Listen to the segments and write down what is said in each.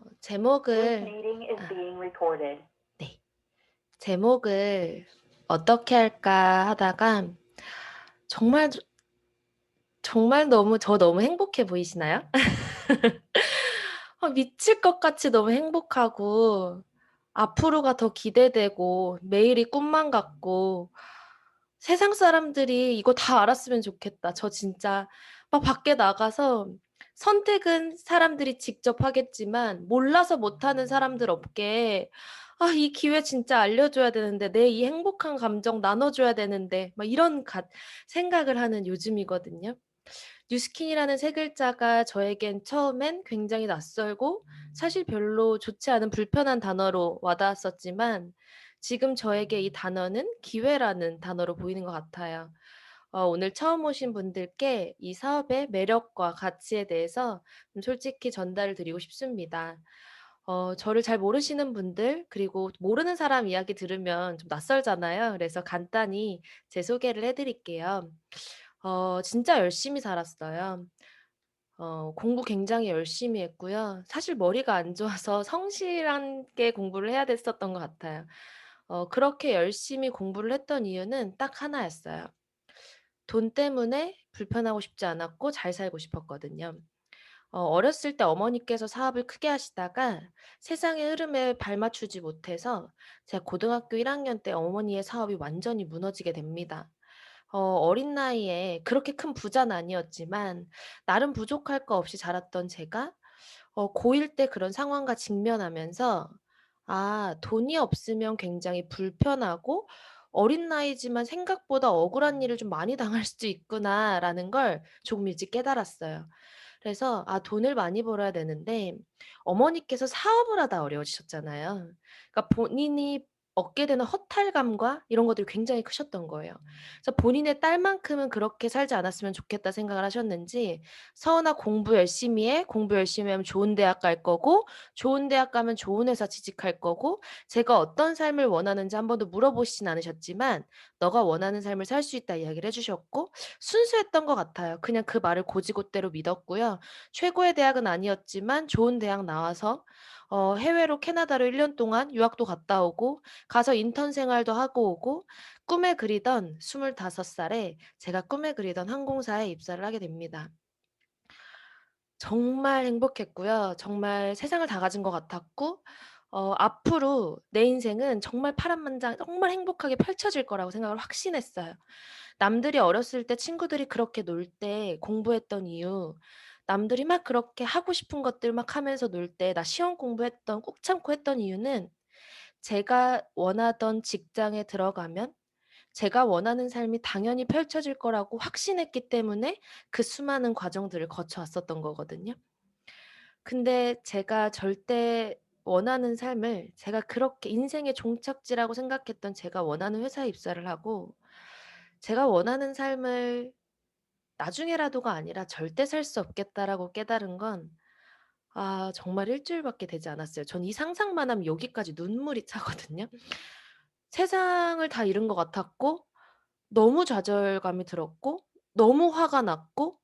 This 제목을 meeting is 아 being recorded. 네. 제목을 어떻게 할까 하다가 정말 정말 너무 행복해 보이시나요? 미칠 것 같이 너무 행복하고 앞으로가 더 기대되고 매일이 꿈만 같고 '세상 사람들이 이거 다 알았으면 좋겠다.' 저 진짜 막 밖에 나가서 선택은 사람들이 직접 하겠지만 몰라서 못하는 사람들 없게 '아 이 기회 진짜 알려줘야 되는데. 내 이 행복한 감정 나눠줘야 되는데.' 막 이런 생각을 하는 요즘이거든요. 뉴스킨이라는 세 글자가 저에겐 처음엔 굉장히 낯설고 사실 별로 좋지 않은 불편한 단어로 와 닿았었지만 지금 저에게 이 단어는 기회라는 단어로 보이는 것 같아요. 오늘 처음 오신 분들께 이 사업의 매력과 가치에 대해서 솔직히 전달을 드리고 싶습니다. 저를 잘 모르시는 분들 그리고 모르는 사람 이야기 들으면 좀 낯설잖아요. 그래서 간단히 제 소개를 해 드릴게요. 진짜 열심히 살았어요. 공부 굉장히 열심히 했고요. 사실 머리가 안 좋아서 성실하게 공부를 해야 됐었던 것 같아요. 그렇게 열심히 공부를 했던 이유는 딱 하나였어요. 돈 때문에 불편하고 싶지 않았고 잘 살고 싶었거든요. 어렸을 때 어머니께서 사업을 크게 하시다가 세상의 흐름에 발맞추지 못해서 제가 고등학교 1 학년 때 어머니의 사업이 완전히 무너지게 됩니다. 어린 나이에 그렇게 큰 부자는 아니었지만 나름 부족할 거 없이 자랐던 제가 고1 때 그런 상황과 직면하면서 '아 돈이 없으면 굉장히 불편하고 어린 나이지만 생각보다 억울한 일을 좀 많이 당할 수도 있구나.'라는 걸 조금 일찍 깨달았어요. 그래서 돈을 많이 벌어야 되는데 어머니께서 사업을 하다 어려우셨잖아요. 그러니까 본인이 얻게 되는 허탈감과 이런 것들이 굉장히 크셨던 거예요. 그래서 본인의 딸만큼은 그렇게 살지 않았으면 좋겠다 생각을 하셨는지 "서은아 공부 열심히 해. 공부 열심히 하면 좋은 대학 갈 거고 좋은 대학 가면 좋은 회사 취직할 거고 제가 어떤 삶을 원하는지 한 번도 물어보시진 않으셨지만 너가 원하는 삶을 살 수 있다." 이야기를 해 주셨고 순수했던 것 같아요. 그냥 그 말을 곧이곧대로 믿었고요. 최고의 대학은 아니었지만 좋은 대학 나와서 해외로 캐나다로 1년 동안 유학도 갔다 오고 가서 인턴 생활도 하고 오고 꿈에 그리던 25 살에 제가 꿈에 그리던 항공사에 입사를 하게 됩니다. 정말 행복했고요. 정말 세상을 다 가진 것 같았고 앞으로 내 인생은 정말 파란만장 정말 행복하게 펼쳐질 거라고 생각을 확신했어요. 남들이 어렸을 때 친구들이 그렇게 놀 때 공부했던 이유, 남들이 막 그렇게 하고 싶은 것들 막 하면서 놀 때 나 시험 공부했던 꾹 참고 했던 이유는 제가 원하던 직장에 들어가면 제가 원하는 삶이 당연히 펼쳐질 거라고 확신했기 때문에 그 수많은 과정들을 거쳐 왔었던 거거든요. 근데 제가 절대 원하는 삶을 제가 그렇게 인생의 종착지라고 생각했던 제가 원하는 회사에 입사를 하고 제가 원하는 삶을 나중에라도가 아니라 '절대 살 수 없겠다.'라고 깨달은 건 정말 일 주일밖에 되지 않았어요. 전 이 상상만 하면 여기까지 눈물이 차거든요. 세상을 다 잃은 것 같았고 너무 좌절감이 들었고 너무 화가 났고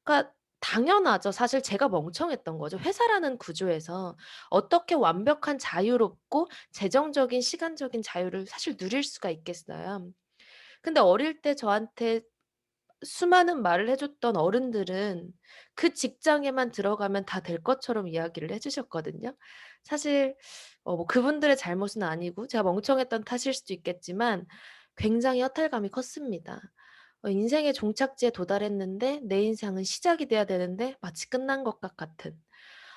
그러니까 당연하죠. 사실 제가 멍청했던 거죠. 회사라는 구조에서 어떻게 완벽한 자유롭고 재정적인 시간적인 자유를 사실 누릴 수가 있겠어요. 근데 어릴 때 저한테 수많은 말을 해 줬던 어른들은 그 직장에만 들어가면 다 될 것처럼 이야기를 해 주셨거든요. 사실 뭐 그분들의 잘못은 아니고 제가 멍청했던 탓일 수도 있겠지만 굉장히 허탈감이 컸습니다. 인생의 종착지에 도달했는데 내 인생은 시작이 돼야 되는데 마치 끝난 것과 같은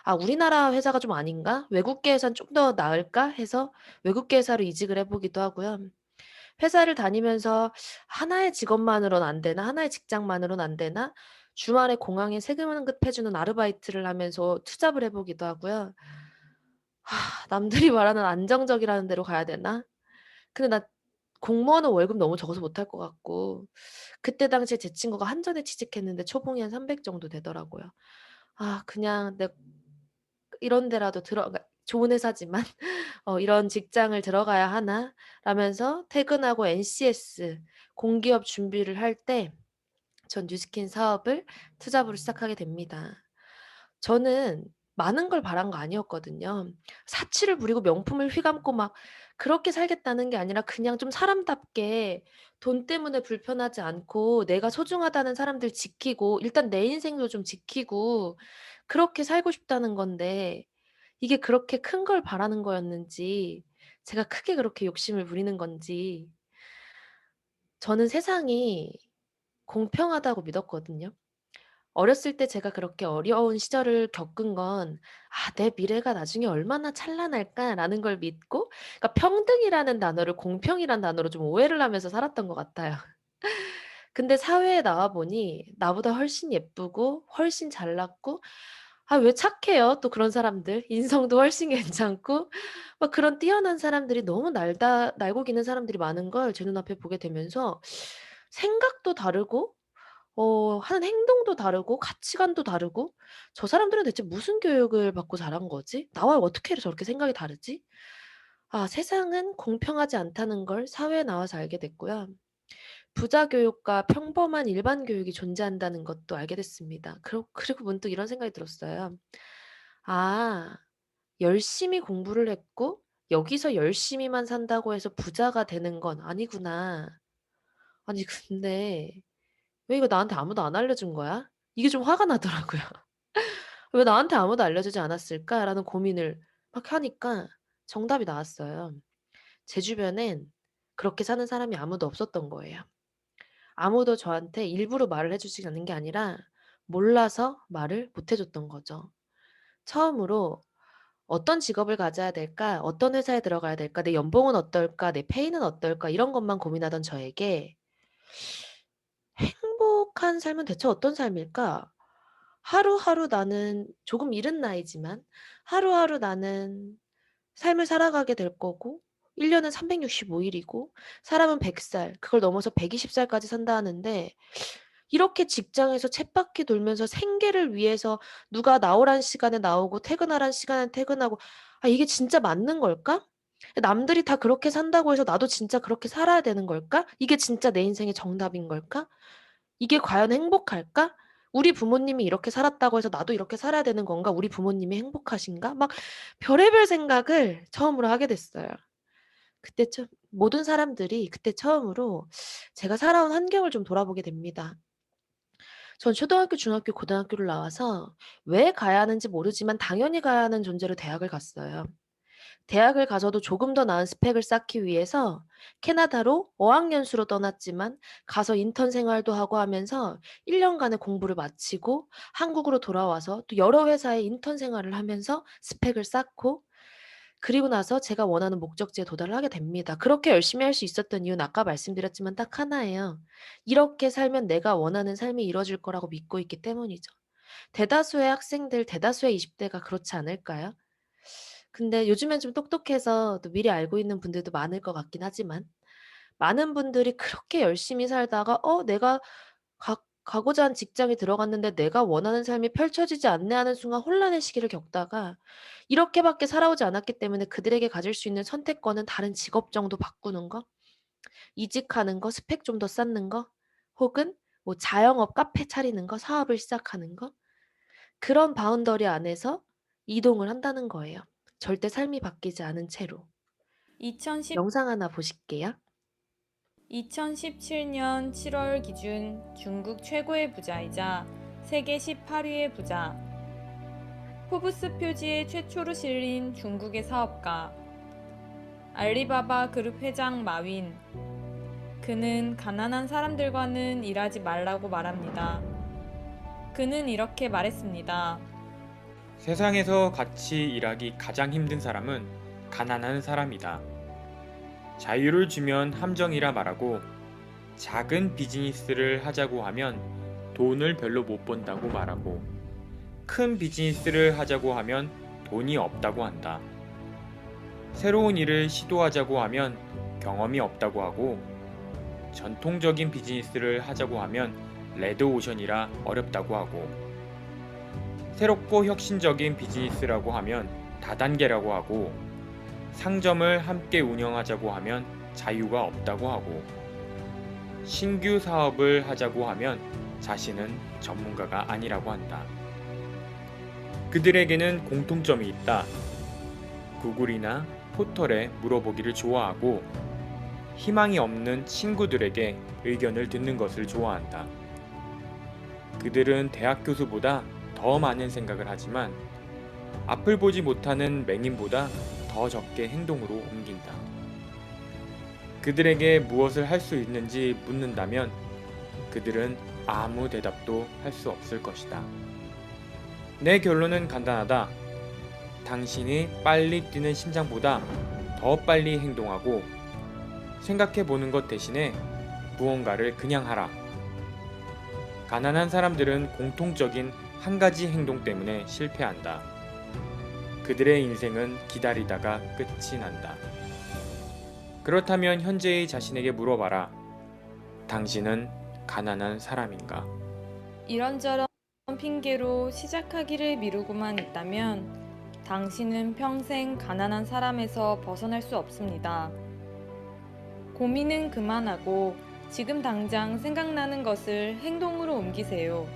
'아 우리나라 회사가 좀 아닌가? 외국계 회사는 좀 더 나을까?' 해서 외국계 회사로 이직을 해 보기도 하고요. 회사를 다니면서 '하나의 직업만으로는 안 되나? 하나의 직장만으로는 안 되나?' 주말에 공항에 세금 환급해 주는 아르바이트를 하면서 투잡을 해 보기도 하고요. '남들이 말하는 안정적이라는 데로 가야 되나?' 근데 나 공무원은 월급 너무 적어서 못할 것 같고 그때 당시에 제 친구가 한전에 취직했는데 초봉이 한 300 정도 되더라고요. 그냥 내 이런 데라도 그러니까 좋은 회사지만 '이런 직장을 들어가야 하나?' 라면서 퇴근하고 NCS 공기업 준비를 할 때 전 뉴스킨 사업을 투잡으로 시작하게 됩니다. 저는 많은 걸 바란 거 아니었거든요. 사치를 부리고 명품을 휘감고 막 그렇게 살겠다는 게 아니라 그냥 좀 사람답게 돈 때문에 불편하지 않고 내가 소중하다는 사람들 지키고 일단 내 인생도 좀 지키고 그렇게 살고 싶다는 건데 이게 그렇게 큰 걸 바라는 거였는지 제가 크게 그렇게 욕심을 부리는 건지 저는 세상이 공평하다고 믿었거든요. 어렸을 때 제가 그렇게 어려운 시절을 겪은 건 '아 내 미래가 나중에 얼마나 찬란할까.'라는 걸 믿고 그러니까 평등이라는 단어를 공평이란 단어로 좀 오해를 하면서 살았던 것 같아요. 근데 사회에 나와 보니 나보다 훨씬 예쁘고 훨씬 잘났고 아 왜 착해요 또 그런 사람들. 인성도 훨씬 괜찮고 막 그런 뛰어난 사람들이 너무 날고 기는 사람들이 많은 걸 제 눈앞에 보게 되면서 생각도 다르고 하는 행동도 다르고 가치관도 다르고 '저 사람들은 대체 무슨 교육을 받고 자란 거지? 나와 어떻게 저렇게 생각이 다르지?' 아 세상은 공평하지 않다는 걸 사회에 나와서 알게 됐고요. 부자 교육과 평범한 일반 교육이 존재한다는 것도 알게 됐습니다. 그리고 문득 이런 생각이 들었어요. '아 열심히 공부를 했고 여기서 열심히만 산다고 해서 부자가 되는 건 아니구나.' 아니 근데 왜 이거 나한테 아무도 안 알려준 거야? 이게 좀 화가 나더라고요. '왜 나한테 아무도 알려주지 않았을까?'라는 고민을 막 하니까 정답이 나왔어요. 제 주변엔 그렇게 사는 사람이 아무도 없었던 거예요. 아무도 저한테 일부러 말을 해 주지 않는 게 아니라 몰라서 말을 못 해 줬던 거죠. 처음으로 '어떤 직업을 가져야 될까? 어떤 회사에 들어가야 될까? 내 연봉은 어떨까? 내 페이는 어떨까?' 이런 것만 고민하던 저에게 '행복한 삶은 대체 어떤 삶일까? 하루하루 나는 조금 이른 나이지만 하루하루 나는 삶을 살아가게 될 거고 1 년은 365 일이고 사람은 100 살 그걸 넘어서 120 살까지 산다 하는데 이렇게 직장에서 쳇바퀴 돌면서 생계를 위해서 누가 나오란 시간에 나오고 퇴근하란 시간에 퇴근하고 아 이게 진짜 맞는 걸까? 남들이 다 그렇게 산다고 해서 나도 진짜 그렇게 살아야 되는 걸까? 이게 진짜 내 인생의 정답인 걸까? 이게 과연 행복할까? 우리 부모님이 이렇게 살았다고 해서 나도 이렇게 살아야 되는 건가? 우리 부모님이 행복하신가? 막 별의별 생각을 처음으로 하게 됐어요. 그때 모든 사람들이 그때 처음으로 제가 살아온 환경을 좀 돌아보게 됩니다. 전 초등학교, 중학교, 고등학교를 나와서 왜 가야 하는지 모르지만 당연히 가야 하는 존재로 대학을 갔어요. 대학을 가서도 조금 더 나은 스펙을 쌓기 위해서 캐나다로 어학연수로 떠났지만 가서 인턴 생활도 하고 하면서 1 년간의 공부를 마치고 한국으로 돌아와서 또 여러 회사에 인턴 생활을 하면서 스펙을 쌓고 그리고 나서 제가 원하는 목적지에 도달을 하게 됩니다. 그렇게 열심히 할 수 있었던 이유는 아까 말씀드렸지만 딱 하나예요. 이렇게 살면 내가 원하는 삶이 이루어질 거라고 믿고 있기 때문이죠. 대다수의 학생들, 대다수의 20 대가 그렇지 않을까요? 근데 요즘엔 좀 똑똑해서 또 미리 알고 있는 분들도 많을 것 같긴 하지만 많은 분들이 그렇게 열심히 살다가 내가 가고자 한 직장에 들어갔는데 '내가 원하는 삶이 펼쳐지지 않네.' 하는 순간 혼란의 시기를 겪다가 이렇게밖에 살아오지 않았기 때문에 그들에게 가질 수 있는 선택권은 다른 직업 정도 바꾸는 거, 이직하는 거, 스펙 좀 더 쌓는 거, 혹은 뭐 자영업 카페 차리는 거, 사업을 시작하는 거 그런 바운더리 안에서 이동을 한다는 거예요. 절대 삶이 바뀌지 않은 채로. 2010, 영상 하나 보실게요. 2017년 7월 기준 중국 최고의 부자이자 세계 18위의 부자. 포브스 표지에 최초로 실린 중국의 사업가. 알리바바 그룹 회장 마윈. 그는 가난한 사람들과는 일하지 말라고 말합니다. 그는 이렇게 말했습니다. 세상에서 같이 일하기 가장 힘든 사람은 가난한 사람이다. 자유를 주면 함정이라 말하고 작은 비즈니스를 하자고 하면 돈을 별로 못 번다고 말하고 큰 비즈니스를 하자고 하면 돈이 없다고 한다. 새로운 일을 시도하자고 하면 경험이 없다고 하고 전통적인 비즈니스를 하자고 하면 레드오션이라 어렵다고 하고 새롭고 혁신적인 비즈니스라고 하면 다단계라고 하고 상점을 함께 운영하자고 하면 자유가 없다고 하고 신규 사업을 하자고 하면 자신은 전문가가 아니라고 한다. 그들에게는 공통점이 있다. 구글이나 포털에 물어보기를 좋아하고 희망이 없는 친구들에게 의견을 듣는 것을 좋아한다. 그들은 대학 교수보다 더 많은 생각을 하지만 앞을 보지 못하는 맹인보다 더 적게 행동으로 옮긴다. 그들에게 무엇을 할 수 있는지 묻는다면 그들은 아무 대답도 할 수 없을 것이다. 내 결론은 간단하다. 당신이 빨리 뛰는 심장보다 더 빨리 행동하고 생각해 보는 것 대신에 무언가를 그냥 하라. 가난한 사람들은 공통적인 한 가지 행동 때문에 실패한다. 그들의 인생은 기다리다가 끝이 난다. 그렇다면 현재의 자신에게 물어봐라. 당신은 가난한 사람인가? 이런저런 핑계로 시작하기를 미루고만 있다면 당신은 평생 가난한 사람에서 벗어날 수 없습니다. 고민은 그만하고 지금 당장 생각나는 것을 행동으로 옮기세요.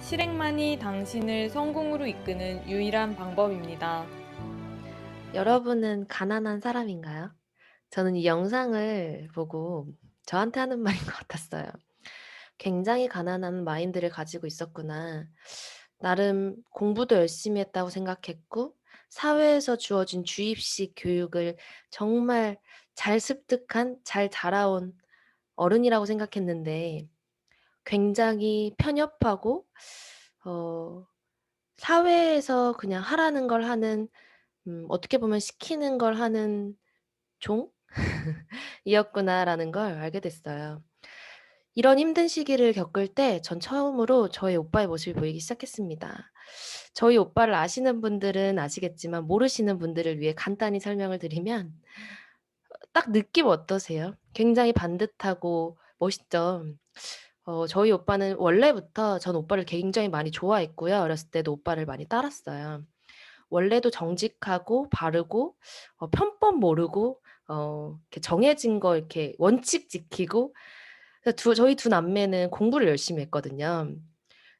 실행만이 당신을 성공으로 이끄는 유일한 방법입니다. 여러분은 가난한 사람인가요? 저는 이 영상을 보고 저한테 하는 말인 것 같았어요. 굉장히 가난한 마인드를 가지고 있었구나. 나름 공부도 열심히 했다고 생각했고 사회에서 주어진 주입식 교육을 정말 잘 습득한, 잘 자라온 어른이라고 생각했는데 굉장히 편협하고 사회에서 그냥 하라는 걸 하는 어떻게 보면 시키는 걸 하는 종? 이었구나라는 걸 알게 됐어요. 이런 힘든 시기를 겪을 때 전 처음으로 저희 오빠의 모습이 보이기 시작했습니다. 저희 오빠를 아시는 분들은 아시겠지만 모르시는 분들을 위해 간단히 설명을 드리면 딱 느낌 어떠세요? 굉장히 반듯하고 멋있죠? 저희 오빠는 원래부터 전 오빠를 굉장히 많이 좋아했고요. 어렸을 때도 오빠를 많이 따랐어요. 원래도 정직하고 바르고 편법 모르고 이렇게 정해진 거 이렇게 원칙 지키고 저희 두 남매는 공부를 열심히 했거든요.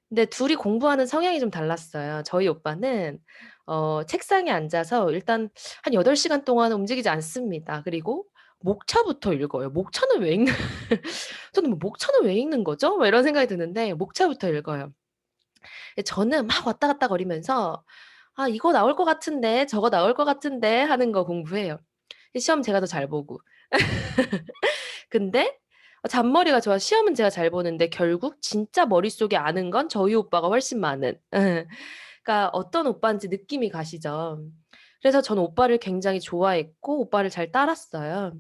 근데 둘이 공부하는 성향이 좀 달랐어요. 저희 오빠는 책상에 앉아서 일단 한 8시간 동안 움직이지 않습니다. 그리고 목차부터 읽어요. 목차는 왜 읽는 저는 뭐 '목차는 왜 읽는 거죠?' 막 이런 생각이 드는데 목차부터 읽어요. 저는 막 왔다 갔다 거리면서 '아 이거 나올 것 같은데. 저거 나올 것 같은데.' 하는 거 공부해요. 시험 제가 더 잘 보고. 근데 잔머리가 좋아서 시험은 제가 잘 보는데 결국 진짜 머릿속에 아는 건 저희 오빠가 훨씬 많은 예. 그러니까 어떤 오빠인지 느낌이 가시죠. 그래서 저는 오빠를 굉장히 좋아했고 오빠를 잘 따랐어요.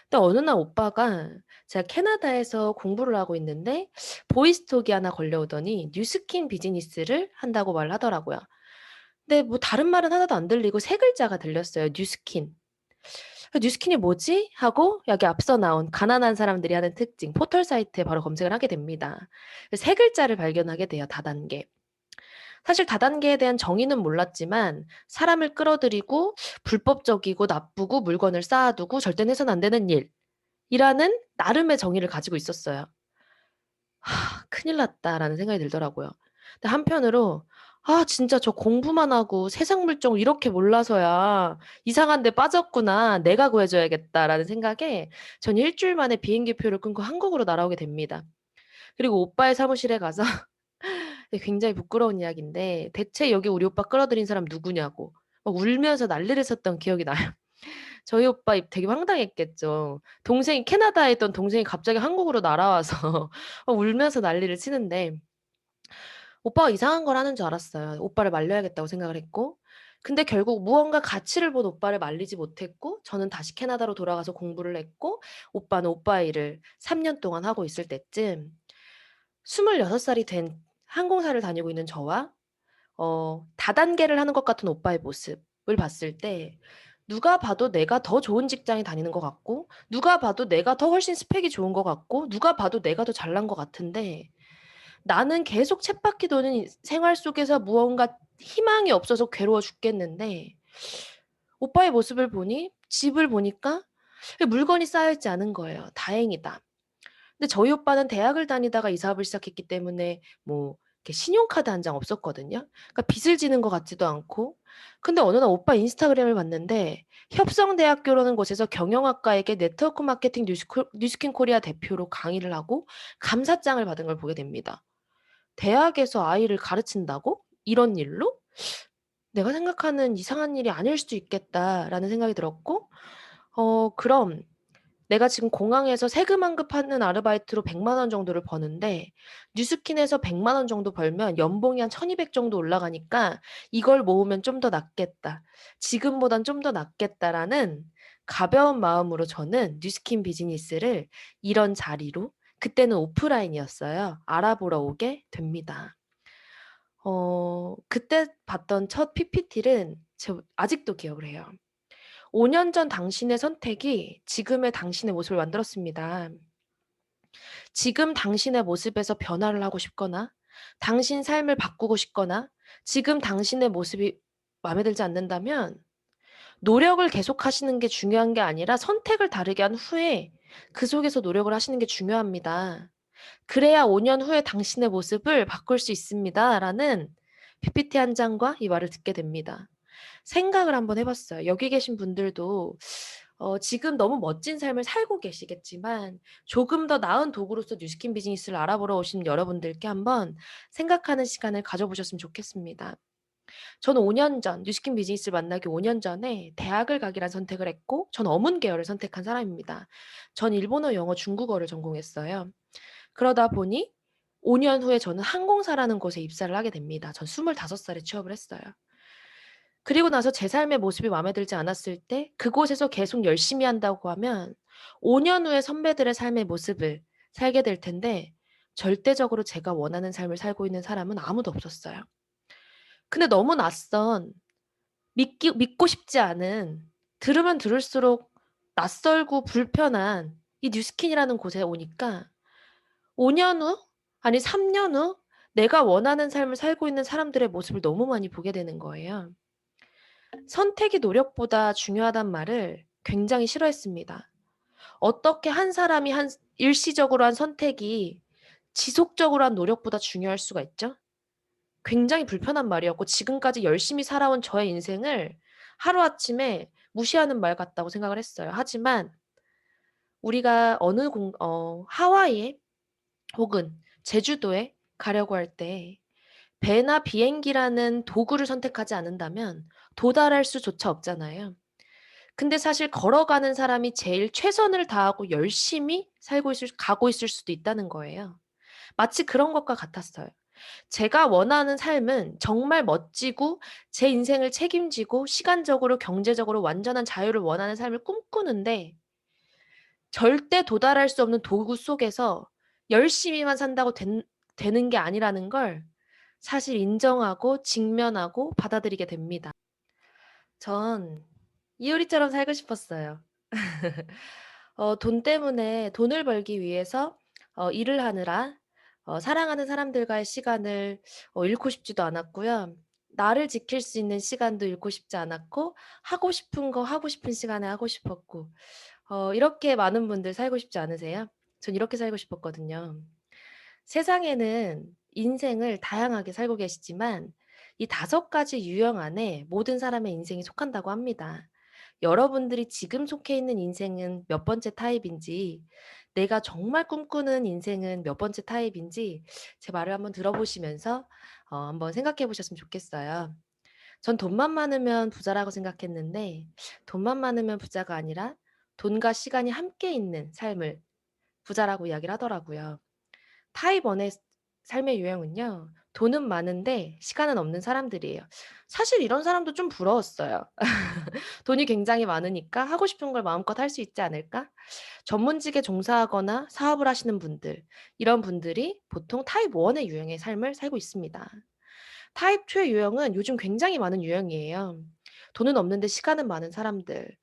근데 어느 날 오빠가 제가 캐나다에서 공부를 하고 있는데 보이스톡이 하나 걸려오더니 뉴스킨 비즈니스를 한다고 말을 하더라고요. 근데 뭐 다른 말은 하나도 안 들리고 세 글자가 들렸어요. 뉴스킨. '뉴스킨이 뭐지?' 하고 여기 앞서 나온 가난한 사람들이 하는 특징 포털 사이트에 바로 검색을 하게 됩니다. 세 글자를 발견하게 돼요, 다단계. 사실 다단계에 대한 정의는 몰랐지만 사람을 끌어들이고 불법적이고 나쁘고 물건을 쌓아두고 절대는 해서는 안 되는 일이라는 나름의 정의를 가지고 있었어요. '큰일 났다.'라는 생각이 들더라고요. 근데 한편으로 '아 진짜 저 공부만 하고 세상 물정을 이렇게 몰라서야 이상한 데 빠졌구나. 내가 구해 줘야겠다.'라는 생각에 전 1주일 만에 비행기표를 끊고 한국으로 날아오게 됩니다. 그리고 오빠의 사무실에 가서 굉장히 부끄러운 이야기인데 대체 여기 우리 오빠 끌어들인 사람 누구냐고 막 울면서 난리를 쳤던 기억이 나요. 저희 오빠 입 되게 황당했겠죠. 동생이 캐나다에 있던 동생이 갑자기 한국으로 날아와서 울면서 난리를 치는데 오빠가 이상한 걸 하는 줄 알았어요. 오빠를 말려야겠다고 생각을 했고 근데 결국 무언가 가치를 본 오빠를 말리지 못했고 저는 다시 캐나다로 돌아가서 공부를 했고 오빠는 오빠의 일을 3년 동안 하고 있을 때쯤 26 살이 된 항공사를 다니고 있는 저와 다단계를 하는 것 같은 오빠의 모습을 봤을 때 누가 봐도 내가 더 좋은 직장에 다니는 것 같고 누가 봐도 내가 더 훨씬 스펙이 좋은 것 같고 누가 봐도 내가 더 잘난 것 같은데 나는 계속 쳇바퀴 도는 이 생활 속에서 무언가 희망이 없어서 괴로워 죽겠는데 오빠의 모습을 보니 집을 보니까 물건이 쌓여 있지 않은 거예요. 다행이다. 근데 저희 오빠는 대학을 다니다가 이 사업을 시작했기 때문에 뭐 이렇게 신용카드 한 장 없었거든요. 그러니까 빚을 지는 것 같지도 않고. 근데 어느 날 오빠 인스타그램을 봤는데 협성대학교라는 곳에서 경영학과에게 네트워크 마케팅 뉴스킨 코리아 대표로 강의를 하고 감사장을 받은 걸 보게 됩니다. 대학에서 아이를 가르친다고? 이런 일로? 내가 생각하는 이상한 일이 아닐 수도 있겠다라는 생각이 들었고, 그럼 내가 지금 공항에서 세금 환급하는 아르바이트로 100만 원 정도를 버는데 뉴스킨에서 100만 원 정도 벌면 연봉이 한 1200 정도 올라가니까 이걸 모으면 좀 더 낫겠다. 지금보단 좀 더 낫겠다라는 가벼운 마음으로 저는 뉴스킨 비즈니스를 이런 자리로 그때는 오프라인이었어요. 알아보러 오게 됩니다. 그때 봤던 첫 PPT는 아직도 기억을 해요. 5년 전 당신의 선택이 지금의 당신의 모습을 만들었습니다. 지금 당신의 모습에서 변화를 하고 싶거나 당신 삶을 바꾸고 싶거나 지금 당신의 모습이 마음에 들지 않는다면 노력을 계속하시는 게 중요한 게 아니라 선택을 다르게 한 후에 그 속에서 노력을 하시는 게 중요합니다. 그래야 5년 후에 당신의 모습을 바꿀 수 있습니다라는 PPT 한 장과 이 말을 듣게 됩니다. 생각을 한번 해 봤어요. 여기 계신 분들도 지금 너무 멋진 삶을 살고 계시겠지만 조금 더 나은 도구로서 뉴스킨 비즈니스를 알아보러 오신 여러분들께 한번 생각하는 시간을 가져보셨으면 좋겠습니다. 저는 5년 전 뉴스킨 비즈니스를 만나기 5년 전에 대학을 가기란 선택을 했고 전 어문 계열을 선택한 사람입니다. 전 일본어, 영어, 중국어를 전공했어요. 그러다 보니 5년 후에 저는 항공사라는 곳에 입사를 하게 됩니다. 전 25살에 취업을 했어요. 그리고 나서 제 삶의 모습이 마음에 들지 않았을 때 그곳에서 계속 열심히 한다고 하면 5년 후에 선배들의 삶의 모습을 살게 될 텐데 절대적으로 제가 원하는 삶을 살고 있는 사람은 아무도 없었어요. 근데 너무 낯선 믿고 싶지 않은 들으면 들을수록 낯설고 불편한 이 뉴스킨이라는 곳에 오니까 5년 후? 아니 3년 후? 내가 원하는 삶을 살고 있는 사람들의 모습을 너무 많이 보게 되는 거예요. 선택이 노력보다 중요하단 말을 굉장히 싫어했습니다. 어떻게 한 사람이 일시적으로 한 선택이 지속적으로 한 노력보다 중요할 수가 있죠? 굉장히 불편한 말이었고 지금까지 열심히 살아온 저의 인생을 하루아침에 무시하는 말 같다고 생각을 했어요. 하지만 우리가 하와이에 혹은 제주도에 가려고 할 때 배나 비행기라는 도구를 선택하지 않는다면 도달할 수조차 없잖아요. 근데 사실 걸어가는 사람이 제일 최선을 다하고 열심히 가고 있을 수도 있다는 거예요. 마치 그런 것과 같았어요. 제가 원하는 삶은 정말 멋지고 제 인생을 책임지고 시간적으로 경제적으로 완전한 자유를 원하는 삶을 꿈꾸는데 절대 도달할 수 없는 도구 속에서 열심히만 산다고 되는 게 아니라는 걸 사실 인정하고 직면하고 받아들이게 됩니다. 전 이효리처럼 살고 싶었어요. 돈 때문에 돈을 벌기 위해서 일을 하느라 사랑하는 사람들과의 시간을 잃고 싶지도 않았고요. 나를 지킬 수 있는 시간도 잃고 싶지 않았고 하고 싶은 거 하고 싶은 시간에 하고 싶었고 이렇게 많은 분들 살고 싶지 않으세요? 전 이렇게 살고 싶었거든요. 세상에는 인생을 다양하게 살고 계시지만 이 5가지 유형 안에 모든 사람의 인생이 속한다고 합니다. 여러분들이 지금 속해 있는 인생은 몇 번째 타입인지, 내가 정말 꿈꾸는 인생은 몇 번째 타입인지 제 말을 한번 들어보시면서 한번 생각해 보셨으면 좋겠어요. 전 돈만 많으면 부자라고 생각했는데 돈만 많으면 부자가 아니라 돈과 시간이 함께 있는 삶을 부자라고 이야기를 하더라고요. 타입 1의 삶의 유형은요. 돈은 많은데 시간은 없는 사람들이에요. 사실 이런 사람도 좀 부러웠어요. 돈이 굉장히 많으니까 하고 싶은 걸 마음껏 할 수 있지 않을까? 전문직에 종사하거나 사업을 하시는 분들, 이런 분들이 보통 타입 1의 유형의 삶을 살고 있습니다. 타입 2의 유형은 요즘 굉장히 많은 유형이에요. 돈은 없는데 시간은 많은 사람들,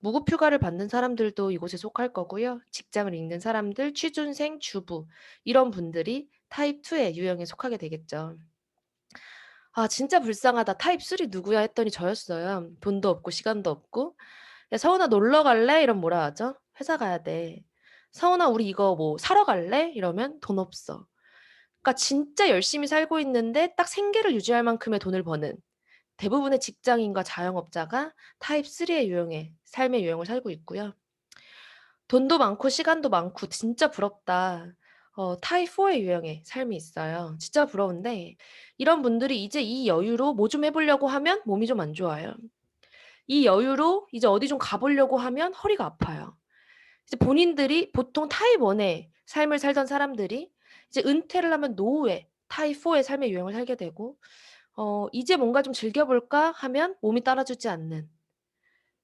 무급휴가를 받는 사람들도 이곳에 속할 거고요. 직장을 잃는 사람들, 취준생, 주부 이런 분들이 타입 2의 유형에 속하게 되겠죠. 아 진짜 불쌍하다. 타입 3 누구야 했더니 저였어요. 돈도 없고 시간도 없고. "야 서은아 놀러 갈래?" 이러면 뭐라 하죠? "회사 가야 돼." "서은아 우리 이거 뭐 사러 갈래?" 이러면 "돈 없어." 그러니까 진짜 열심히 살고 있는데 딱 생계를 유지할 만큼의 돈을 버는 대부분의 직장인과 자영업자가 타입 3의 유형의 삶의 유형을 살고 있고요. 돈도 많고 시간도 많고 진짜 부럽다. 타입 4의 유형의 삶이 있어요. 진짜 부러운데 이런 분들이 이제 이 여유로 뭐 좀 해 보려고 하면 몸이 좀 안 좋아요. 이 여유로 이제 어디 좀 가 보려고 하면 허리가 아파요. 이제 본인들이 보통 타입 1의 삶을 살던 사람들이 이제 은퇴를 하면 노후에 타입 4의 삶의 유형을 살게 되고 이제 뭔가 좀 즐겨 볼까 하면 몸이 따라주지 않는.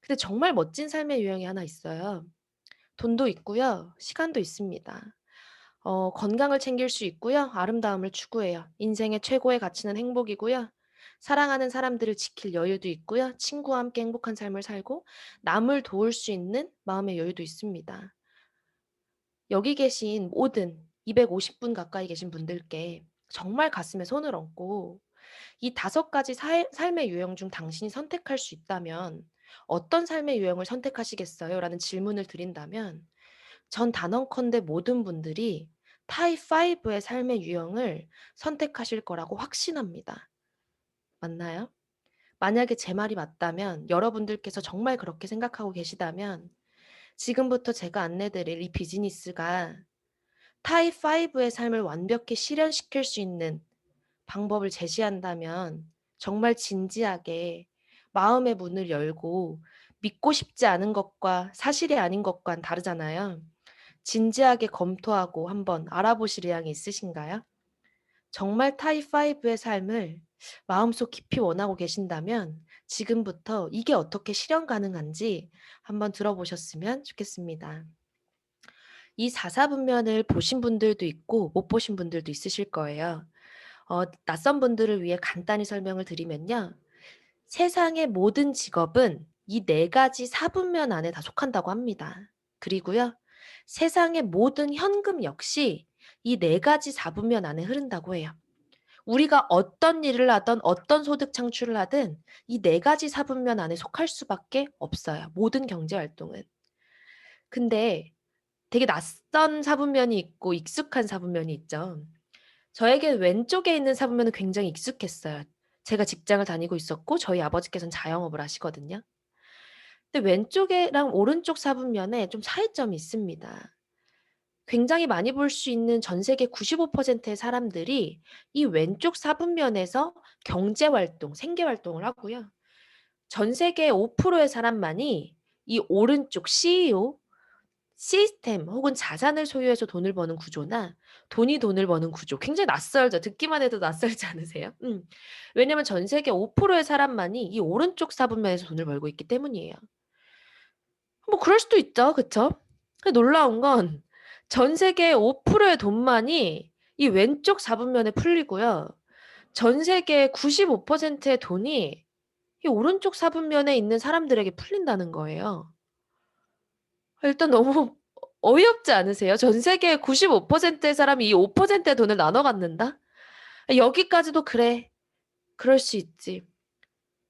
근데 정말 멋진 삶의 유형이 하나 있어요. 돈도 있고요. 시간도 있습니다. 건강을 챙길 수 있고요. 아름다움을 추구해요. 인생의 최고의 가치는 행복이고요. 사랑하는 사람들을 지킬 여유도 있고요. 친구와 함께 행복한 삶을 살고 남을 도울 수 있는 마음의 여유도 있습니다. 여기 계신 모든 250분 가까이 계신 분들께 정말 가슴에 손을 얹고 이 5가지 삶의 유형 중 당신이 선택할 수 있다면 어떤 삶의 유형을 선택하시겠어요? 라는 질문을 드린다면 전 단언컨대 모든 분들이 타입 5의 삶의 유형을 선택하실 거라고 확신합니다. 맞나요? 만약에 제 말이 맞다면 여러분들께서 정말 그렇게 생각하고 계시다면 지금부터 제가 안내드릴 이 비즈니스가 타입 5의 삶을 완벽히 실현시킬 수 있는 방법을 제시한다면 정말 진지하게 마음의 문을 열고 믿고 싶지 않은 것과 사실이 아닌 것과는 다르잖아요. 진지하게 검토하고 한번 알아보실 의향이 있으신가요? 정말 타입 5의 삶을 마음속 깊이 원하고 계신다면 지금부터 이게 어떻게 실현 가능한지 한번 들어보셨으면 좋겠습니다. 이 4사분면을 보신 분들도 있고 못 보신 분들도 있으실 거예요. 낯선 분들을 위해 간단히 설명을 드리면요. 세상의 모든 직업은 이 4가지 사분면 안에 다 속한다고 합니다. 그리고요. 세상의 모든 현금 역시 이 4가지 사분면 안에 흐른다고 해요. 우리가 어떤 일을 하든 어떤 소득 창출을 하든 이 4가지 사분면 안에 속할 수밖에 없어요. 모든 경제 활동은. 근데 되게 낯선 사분면이 있고 익숙한 사분면이 있죠. 저에게 왼쪽에 있는 사분면은 굉장히 익숙했어요. 제가 직장을 다니고 있었고 저희 아버지께서는 자영업을 하시거든요. 근데 왼쪽이랑 오른쪽 사분면에 좀 차이점이 있습니다. 굉장히 많이 볼 수 있는 전 세계 95%의 사람들이 이 왼쪽 사분면에서 경제 활동, 생계 활동을 하고요. 전 세계 5%의 사람만이 이 오른쪽 CEO, 시스템 혹은 자산을 소유해서 돈을 버는 구조나 돈이 돈을 버는 구조 굉장히 낯설죠. 듣기만 해도 낯설지 않으세요? 왜냐면 전 세계 5%의 사람만이 이 오른쪽 사분면에서 돈을 벌고 있기 때문이에요. 뭐 그럴 수도 있죠. 그쵸? 근데 놀라운 건 전 세계 5%의 돈만이 이 왼쪽 사분면에 풀리고요. 전 세계 95%의 돈이 이 오른쪽 사분면에 있는 사람들에게 풀린다는 거예요. 일단 너무 어이없지 않으세요? 전 세계 95%의 사람이 이 5%의 돈을 나눠 갖는다? 여기까지도 그래. 그럴 수 있지.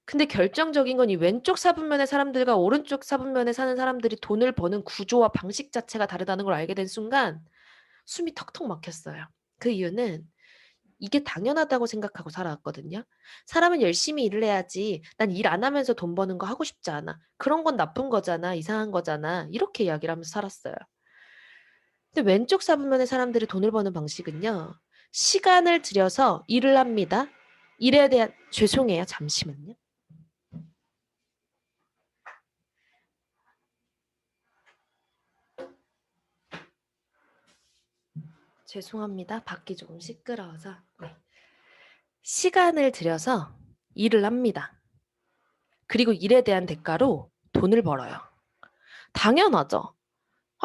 근데 결정적인 건 이 왼쪽 사분면의 사람들과 오른쪽 사분면에 사는 사람들이 돈을 버는 구조와 방식 자체가 다르다는 걸 알게 된 순간 숨이 턱턱 막혔어요. 그 이유는 이게 당연하다고 생각하고 살아왔거든요. 사람은 열심히 일을 해야지. 난 일 안 하면서 돈 버는 거 하고 싶지 않아. 그런 건 나쁜 거잖아. 이상한 거잖아. 이렇게 이야기를 하면서 살았어요. 근데 왼쪽 사분면의 사람들이 돈을 버는 방식은요. 시간을 들여서 일을 합니다. 일에 대한 죄송해요. 잠시만요. 죄송합니다. 밖이 조금 시끄러워서. 네. 시간을 들여서 일을 합니다. 그리고 일에 대한 대가로 돈을 벌어요. 당연하죠.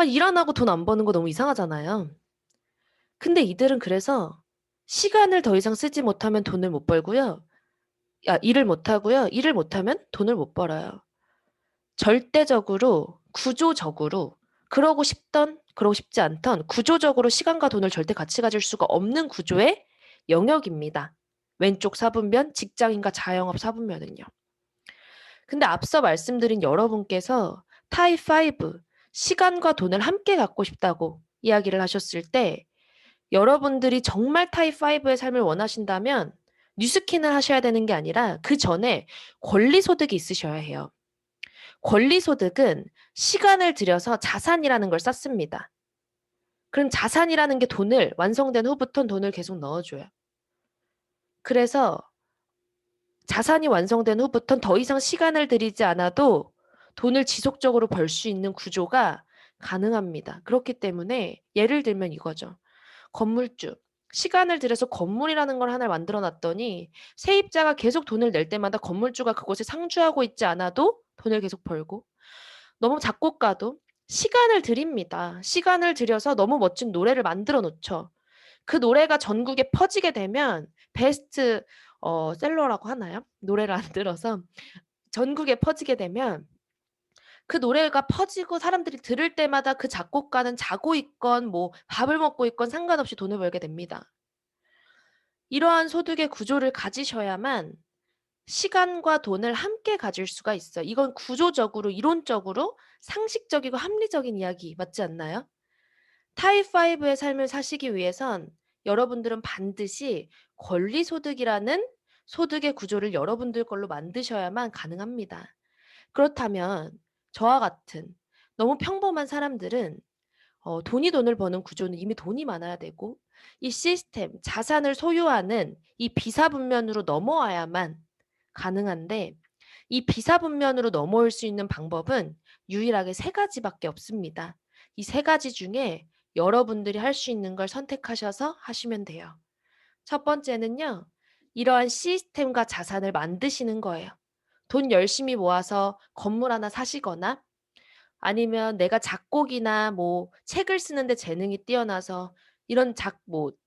일 안 하고 돈 안 버는 거 너무 이상하잖아요. 근데 이들은 그래서 시간을 더 이상 쓰지 못하면 돈을 못 벌고요. 일을 못 하고요. 일을 못 하면 돈을 못 벌어요. 절대적으로, 구조적으로 그러고 싶던, 그러고 싶지 않던 구조적으로 시간과 돈을 절대 같이 가질 수가 없는 구조의 영역입니다. 왼쪽 사분면, 직장인과 자영업 사분면은요. 근데 앞서 말씀드린 여러분께서 타입 5, 시간과 돈을 함께 갖고 싶다고 이야기를 하셨을 때 여러분들이 정말 타입 5의 삶을 원하신다면 뉴스킨을 하셔야 되는 게 아니라 그 전에 권리소득이 있으셔야 해요. 권리소득은 시간을 들여서 자산이라는 걸 쌓습니다. 그럼 자산이라는 게 돈을 완성된 후부터는 돈을 계속 넣어줘요. 그래서 자산이 완성된 후부터는 더 이상 시간을 들이지 않아도 돈을 지속적으로 벌 수 있는 구조가 가능합니다. 그렇기 때문에 예를 들면 이거죠. 건물주. 시간을 들여서 건물이라는 걸 하나를 만들어 놨더니 세입자가 계속 돈을 낼 때마다 건물주가 그곳에 상주하고 있지 않아도 돈을 계속 벌고, 너무 작곡가도 시간을 들입니다. 시간을 들여서 너무 멋진 노래를 만들어 놓죠. 그 노래가 전국에 퍼지게 되면 베스트 셀러라고 하나요? 노래를 만들어서 전국에 퍼지게 되면 그 노래가 퍼지고 사람들이 들을 때마다 그 작곡가는 자고 있건 뭐 밥을 먹고 있건 상관없이 돈을 벌게 됩니다. 이러한 소득의 구조를 가지셔야만 시간과 돈을 함께 가질 수가 있어요. 이건 구조적으로, 이론적으로 상식적이고 합리적인 이야기 맞지 않나요? 타입 5의 삶을 사시기 위해선 여러분들은 반드시 권리소득이라는 소득의 구조를 여러분들 걸로 만드셔야만 가능합니다. 그렇다면 저와 같은 너무 평범한 사람들은 돈을 버는 구조는 이미 돈이 많아야 되고, 이 시스템, 자산을 소유하는 이 비사분면으로 넘어와야만 가능한데, 이 비사분면으로 넘어올 수 있는 방법은 유일하게 3가지밖에 없습니다. 이 3가지 중에 여러분들이 할 수 있는 걸 선택하셔서 하시면 돼요. 첫 번째는요, 이러한 시스템과 자산을 만드시는 거예요. 돈 열심히 모아서 건물 하나 사시거나, 아니면 내가 작곡이나 뭐 책을 쓰는데 재능이 뛰어나서 이런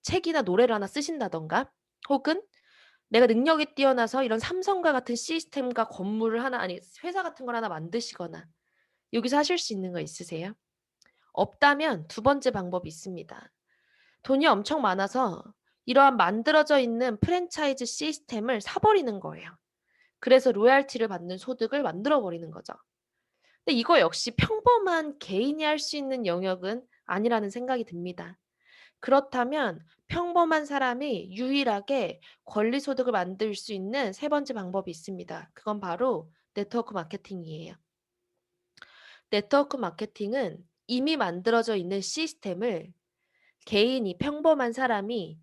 책이나 노래를 하나 쓰신다던가, 혹은 내가 능력이 뛰어나서 이런 삼성과 같은 시스템과 건물을 하나, 아니 회사 같은 걸 하나 만드시거나, 여기서 하실 수 있는 거 있으세요? 없다면 2번째 방법이 있습니다. 돈이 엄청 많아서 이러한 만들어져 있는 프랜차이즈 시스템을 사버리는 거예요. 그래서 로얄티를 받는 소득을 만들어 버리는 거죠. 근데 이거 역시 평범한 개인이 할 수 있는 영역은 아니라는 생각이 듭니다. 그렇다면 평범한 사람이 유일하게 권리소득을 만들 수 있는 3번째 방법이 있습니다. 그건 바로 네트워크 마케팅이에요. 네트워크 마케팅은 이미 만들어져 있는 시스템을 개인이, 평범한 사람이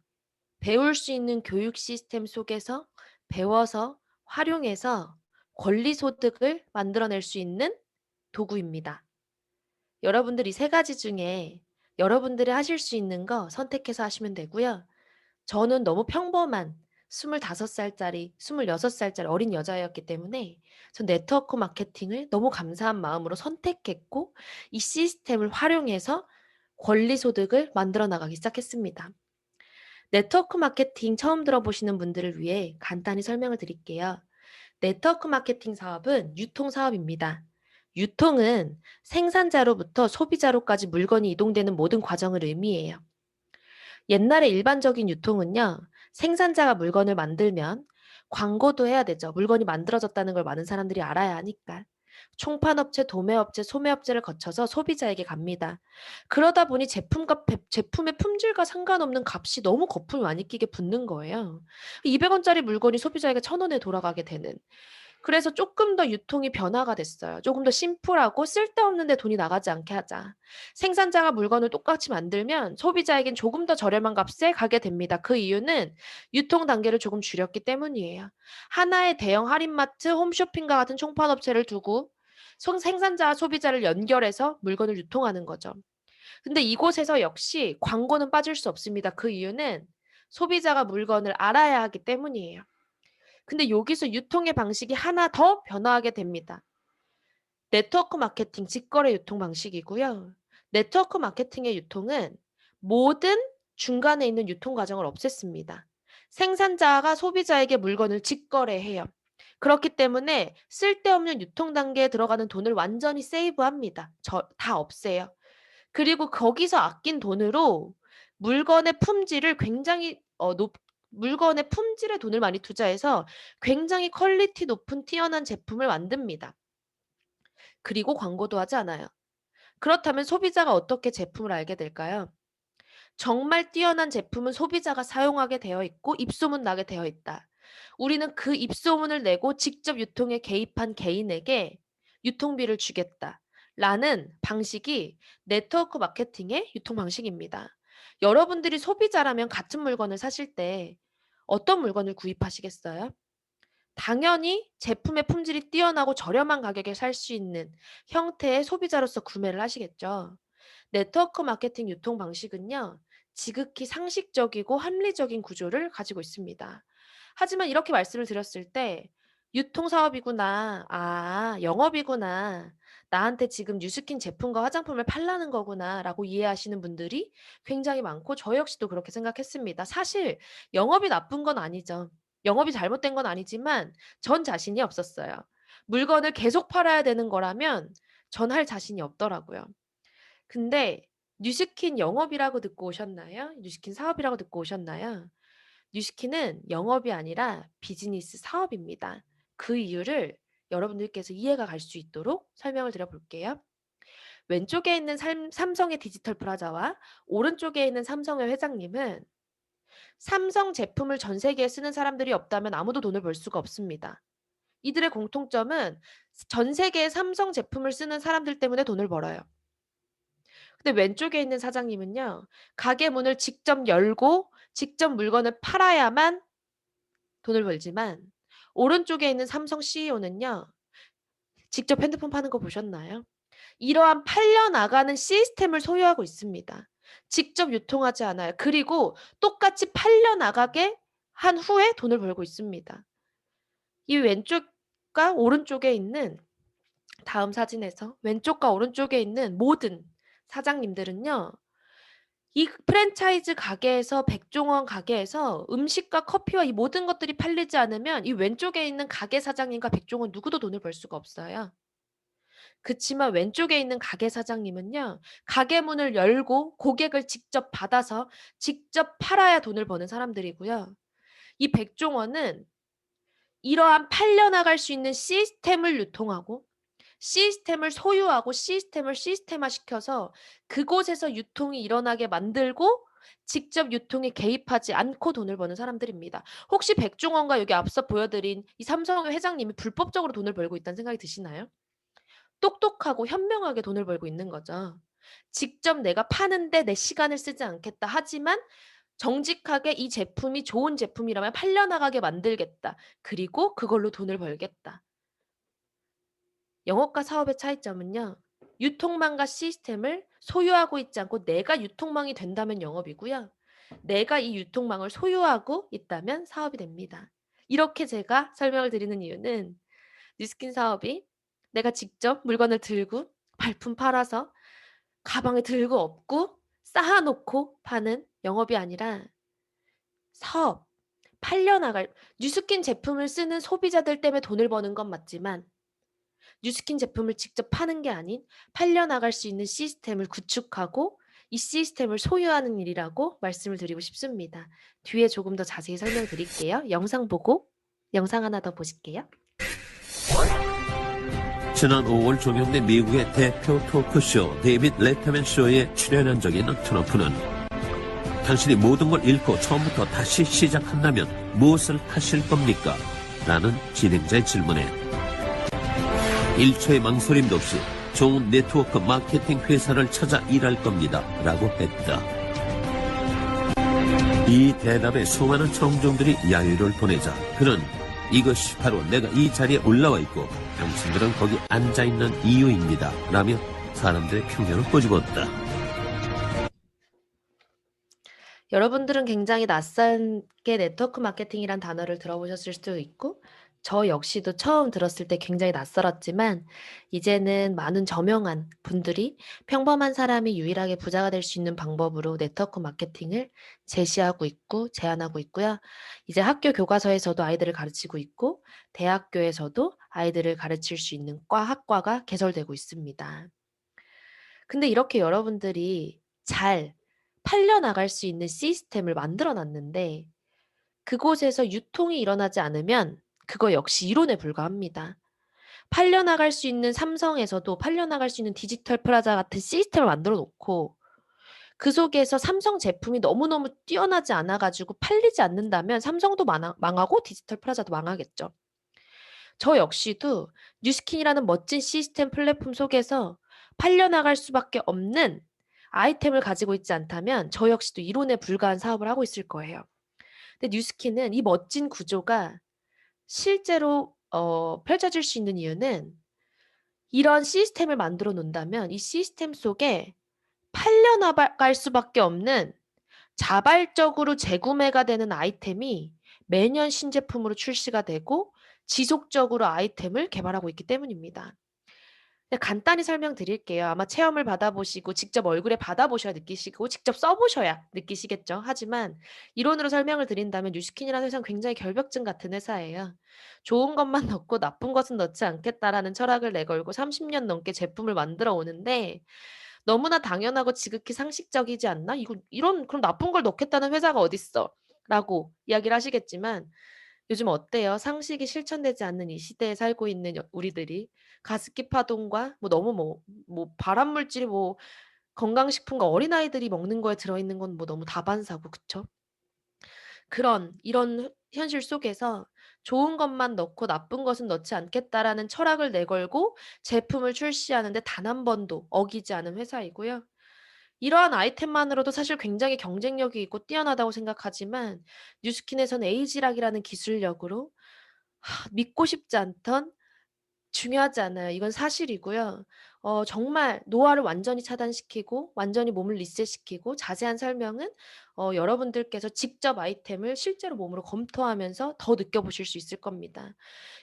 배울 수 있는 교육 시스템 속에서 배워서 활용해서 권리소득을 만들어낼 수 있는 도구입니다. 여러분들 이 3가지 중에 여러분들이 하실 수 있는 거 선택해서 하시면 되고요. 저는 너무 평범한 25살짜리, 26살짜리 어린 여자였기 때문에 전 네트워크 마케팅을 너무 감사한 마음으로 선택했고, 이 시스템을 활용해서 권리소득을 만들어 나가기 시작했습니다. 네트워크 마케팅 처음 들어보시는 분들을 위해 간단히 설명을 드릴게요. 네트워크 마케팅 사업은 유통 사업입니다. 유통은 생산자로부터 소비자로까지 물건이 이동되는 모든 과정을 의미해요. 옛날에 일반적인 유통은요, 생산자가 물건을 만들면 광고도 해야 되죠. 물건이 만들어졌다는 걸 많은 사람들이 알아야 하니까. 총판업체, 도매업체, 소매업체를 거쳐서 소비자에게 갑니다. 그러다 보니 제품의 품질과 상관없는 값이 너무 거품이 많이 끼게 붙는 거예요. 200원짜리 물건이 소비자에게 1,000원에 돌아가게 되는. 그래서 조금 더 유통이 변화가 됐어요. 조금 더 심플하고 쓸데없는 데 돈이 나가지 않게 하자. 생산자가 물건을 똑같이 만들면 소비자에겐 조금 더 저렴한 값에 가게 됩니다. 그 이유는 유통 단계를 조금 줄였기 때문이에요. 하나의 대형 할인마트, 홈쇼핑과 같은 총판업체를 두고 생산자와 소비자를 연결해서 물건을 유통하는 거죠. 근데 이곳에서 역시 광고는 빠질 수 없습니다. 그 이유는 소비자가 물건을 알아야 하기 때문이에요. 근데 여기서 유통의 방식이 하나 더 변화하게 됩니다. 네트워크 마케팅, 직거래 유통 방식이고요. 네트워크 마케팅의 유통은 모든 중간에 있는 유통 과정을 없앴습니다. 생산자가 소비자에게 물건을 직거래해요. 그렇기 때문에 쓸데없는 유통 단계에 들어가는 돈을 완전히 세이브합니다. 다 없애요. 그리고 거기서 아낀 돈으로 물건의 품질을 굉장히 물건의 품질에 돈을 많이 투자해서 굉장히 퀄리티 높은 뛰어난 제품을 만듭니다. 그리고 광고도 하지 않아요. 그렇다면 소비자가 어떻게 제품을 알게 될까요? 정말 뛰어난 제품은 소비자가 사용하게 되어 있고 입소문 나게 되어 있다. 우리는 그 입소문을 내고 직접 유통에 개입한 개인에게 유통비를 주겠다. 라는 방식이 네트워크 마케팅의 유통 방식입니다. 여러분들이 소비자라면 같은 물건을 사실 때 어떤 물건을 구입하시겠어요? 당연히 제품의 품질이 뛰어나고 저렴한 가격에 살 수 있는 형태의 소비자로서 구매를 하시겠죠. 네트워크 마케팅 유통 방식은요, 지극히 상식적이고 합리적인 구조를 가지고 있습니다. 하지만 이렇게 말씀을 드렸을 때, 유통 사업이구나, 영업이구나, 나한테 지금 뉴스킨 제품과 화장품을 팔라는 거구나, 라고 이해하시는 분들이 굉장히 많고, 저 역시도 그렇게 생각했습니다. 사실, 영업이 나쁜 건 아니죠. 영업이 잘못된 건 아니지만, 전 자신이 없었어요. 물건을 계속 팔아야 되는 거라면, 전 할 자신이 없더라고요. 근데 뉴스킨 영업이라고 듣고 오셨나요? 뉴스킨 사업이라고 듣고 오셨나요? 뉴스킨은 영업이 아니라 비즈니스 사업입니다. 그 이유를 여러분들께서 이해가 갈 수 있도록 설명을 드려볼게요. 왼쪽에 있는 삼성의 디지털 프라자와 오른쪽에 있는 삼성의 회장님은 삼성 제품을 전 세계에 쓰는 사람들이 없다면 아무도 돈을 벌 수가 없습니다. 이들의 공통점은 전 세계에 삼성 제품을 쓰는 사람들 때문에 돈을 벌어요. 근데 왼쪽에 있는 사장님은요, 가게 문을 직접 열고 직접 물건을 팔아야만 돈을 벌지만, 오른쪽에 있는 삼성 CEO는요, 직접 핸드폰 파는 거 보셨나요? 이러한 팔려나가는 시스템을 소유하고 있습니다. 직접 유통하지 않아요. 그리고 똑같이 팔려나가게 한 후에 돈을 벌고 있습니다. 이 왼쪽과 오른쪽에 있는, 다음 사진에서 왼쪽과 오른쪽에 있는 모든 사장님들은요, 이 프랜차이즈 가게에서 백종원 가게에서 음식과 커피와 이 모든 것들이 팔리지 않으면 이 왼쪽에 있는 가게 사장님과 백종원 누구도 돈을 벌 수가 없어요. 그치만 왼쪽에 있는 가게 사장님은요, 가게 문을 열고 고객을 직접 받아서 직접 팔아야 돈을 버는 사람들이고요. 이 백종원은 이러한 팔려나갈 수 있는 시스템을 유통하고 시스템을 소유하고 시스템을 시스템화시켜서 그곳에서 유통이 일어나게 만들고 직접 유통에 개입하지 않고 돈을 버는 사람들입니다. 혹시 백종원과 여기 앞서 보여드린 이 삼성의 회장님이 불법적으로 돈을 벌고 있다는 생각이 드시나요? 똑똑하고 현명하게 돈을 벌고 있는 거죠. 직접 내가 파는데 내 시간을 쓰지 않겠다. 하지만 정직하게 이 제품이 좋은 제품이라면 팔려나가게 만들겠다. 그리고 그걸로 돈을 벌겠다. 영업과 사업의 차이점은요, 유통망과 시스템을 소유하고 있지 않고 내가 유통망이 된다면 영업이고요. 내가 이 유통망을 소유하고 있다면 사업이 됩니다. 이렇게 제가 설명을 드리는 이유는 뉴스킨 사업이 내가 직접 물건을 들고 발품 팔아서 가방에 들고 업고 쌓아놓고 파는 영업이 아니라 사업, 팔려나갈, 뉴스킨 제품을 쓰는 소비자들 때문에 돈을 버는 건 맞지만 뉴스킨 제품을 직접 파는 게 아닌 팔려나갈 수 있는 시스템을 구축하고 이 시스템을 소유하는 일이라고 말씀을 드리고 싶습니다. 뒤에 조금 더 자세히 설명드릴게요. 영상 보고 영상 하나 더 보실게요. 지난 5월 종영된 미국의 대표 토크쇼 데이빗 레터맨 쇼에 출연한 적이 있는 트럼프는 당신이 모든 걸 잃고 처음부터 다시 시작한다면 무엇을 하실 겁니까? 라는 진행자의 질문에 1초의 망설임도 없이 좋은 네트워크 마케팅 회사를 찾아 일할 겁니다. 라고 했다. 이 대답에 수많은 청중들이 야유를 보내자 그는 이것이 바로 내가 이 자리에 올라와 있고 당신들은 거기 앉아있는 이유입니다. 라며 사람들의 편견을 꼬집었다. 여러분들은 굉장히 낯설게 네트워크 마케팅이란 단어를 들어보셨을 수도 있고 저 역시도 처음 들었을 때 굉장히 낯설었지만 이제는 많은 저명한 분들이 평범한 사람이 유일하게 부자가 될 수 있는 방법으로 네트워크 마케팅을 제시하고 있고 제안하고 있고요. 이제 학교 교과서에서도 아이들을 가르치고 있고 대학교에서도 아이들을 가르칠 수 있는 학과가 개설되고 있습니다. 근데 이렇게 여러분들이 잘 팔려나갈 수 있는 시스템을 만들어 놨는데 그곳에서 유통이 일어나지 않으면 그거 역시 이론에 불과합니다. 팔려나갈 수 있는 삼성에서도 팔려나갈 수 있는 디지털 프라자 같은 시스템을 만들어 놓고 그 속에서 삼성 제품이 너무너무 뛰어나지 않아 가지고 팔리지 않는다면 삼성도 망하고 디지털 프라자도 망하겠죠. 저 역시도 뉴스킨이라는 멋진 시스템 플랫폼 속에서 팔려나갈 수밖에 없는 아이템을 가지고 있지 않다면 저 역시도 이론에 불과한 사업을 하고 있을 거예요. 근데 뉴스킨은 이 멋진 구조가 실제로 펼쳐질 수 있는 이유는 이런 시스템을 만들어 놓는다면 이 시스템 속에 팔려나갈 수밖에 없는 자발적으로 재구매가 되는 아이템이 매년 신제품으로 출시가 되고 지속적으로 아이템을 개발하고 있기 때문입니다. 간단히 설명드릴게요. 아마 체험을 받아보시고 직접 얼굴에 받아보셔야 느끼시고 직접 써보셔야 느끼시겠죠. 하지만 이론으로 설명을 드린다면 뉴스킨이라는 회사는 굉장히 결벽증 같은 회사예요. 좋은 것만 넣고 나쁜 것은 넣지 않겠다라는 철학을 내걸고 30년 넘게 제품을 만들어 오는데 너무나 당연하고 지극히 상식적이지 않나? 그럼 나쁜 걸 넣겠다는 회사가 어딨어? 라고 이야기를 하시겠지만 요즘 어때요? 상식이 실천되지 않는 이 시대에 살고 있는 우리들이 가습기 파동과 너무 발암물질이 건강식품과 어린아이들이 먹는 거에 들어있는 건 너무 다반사고 그쵸? 이런 현실 속에서 좋은 것만 넣고 나쁜 것은 넣지 않겠다라는 철학을 내걸고 제품을 출시하는데 단 한 번도 어기지 않은 회사이고요. 이러한 아이템만으로도 사실 굉장히 경쟁력이 있고 뛰어나다고 생각하지만 뉴스킨에선 에이지락이라는 기술력으로 믿고 싶지 않던 중요하지 않아요. 이건 사실이고요. 정말 노화를 완전히 차단시키고 완전히 몸을 리셋시키고 자세한 설명은 여러분들께서 직접 아이템을 실제로 몸으로 검토하면서 더 느껴보실 수 있을 겁니다.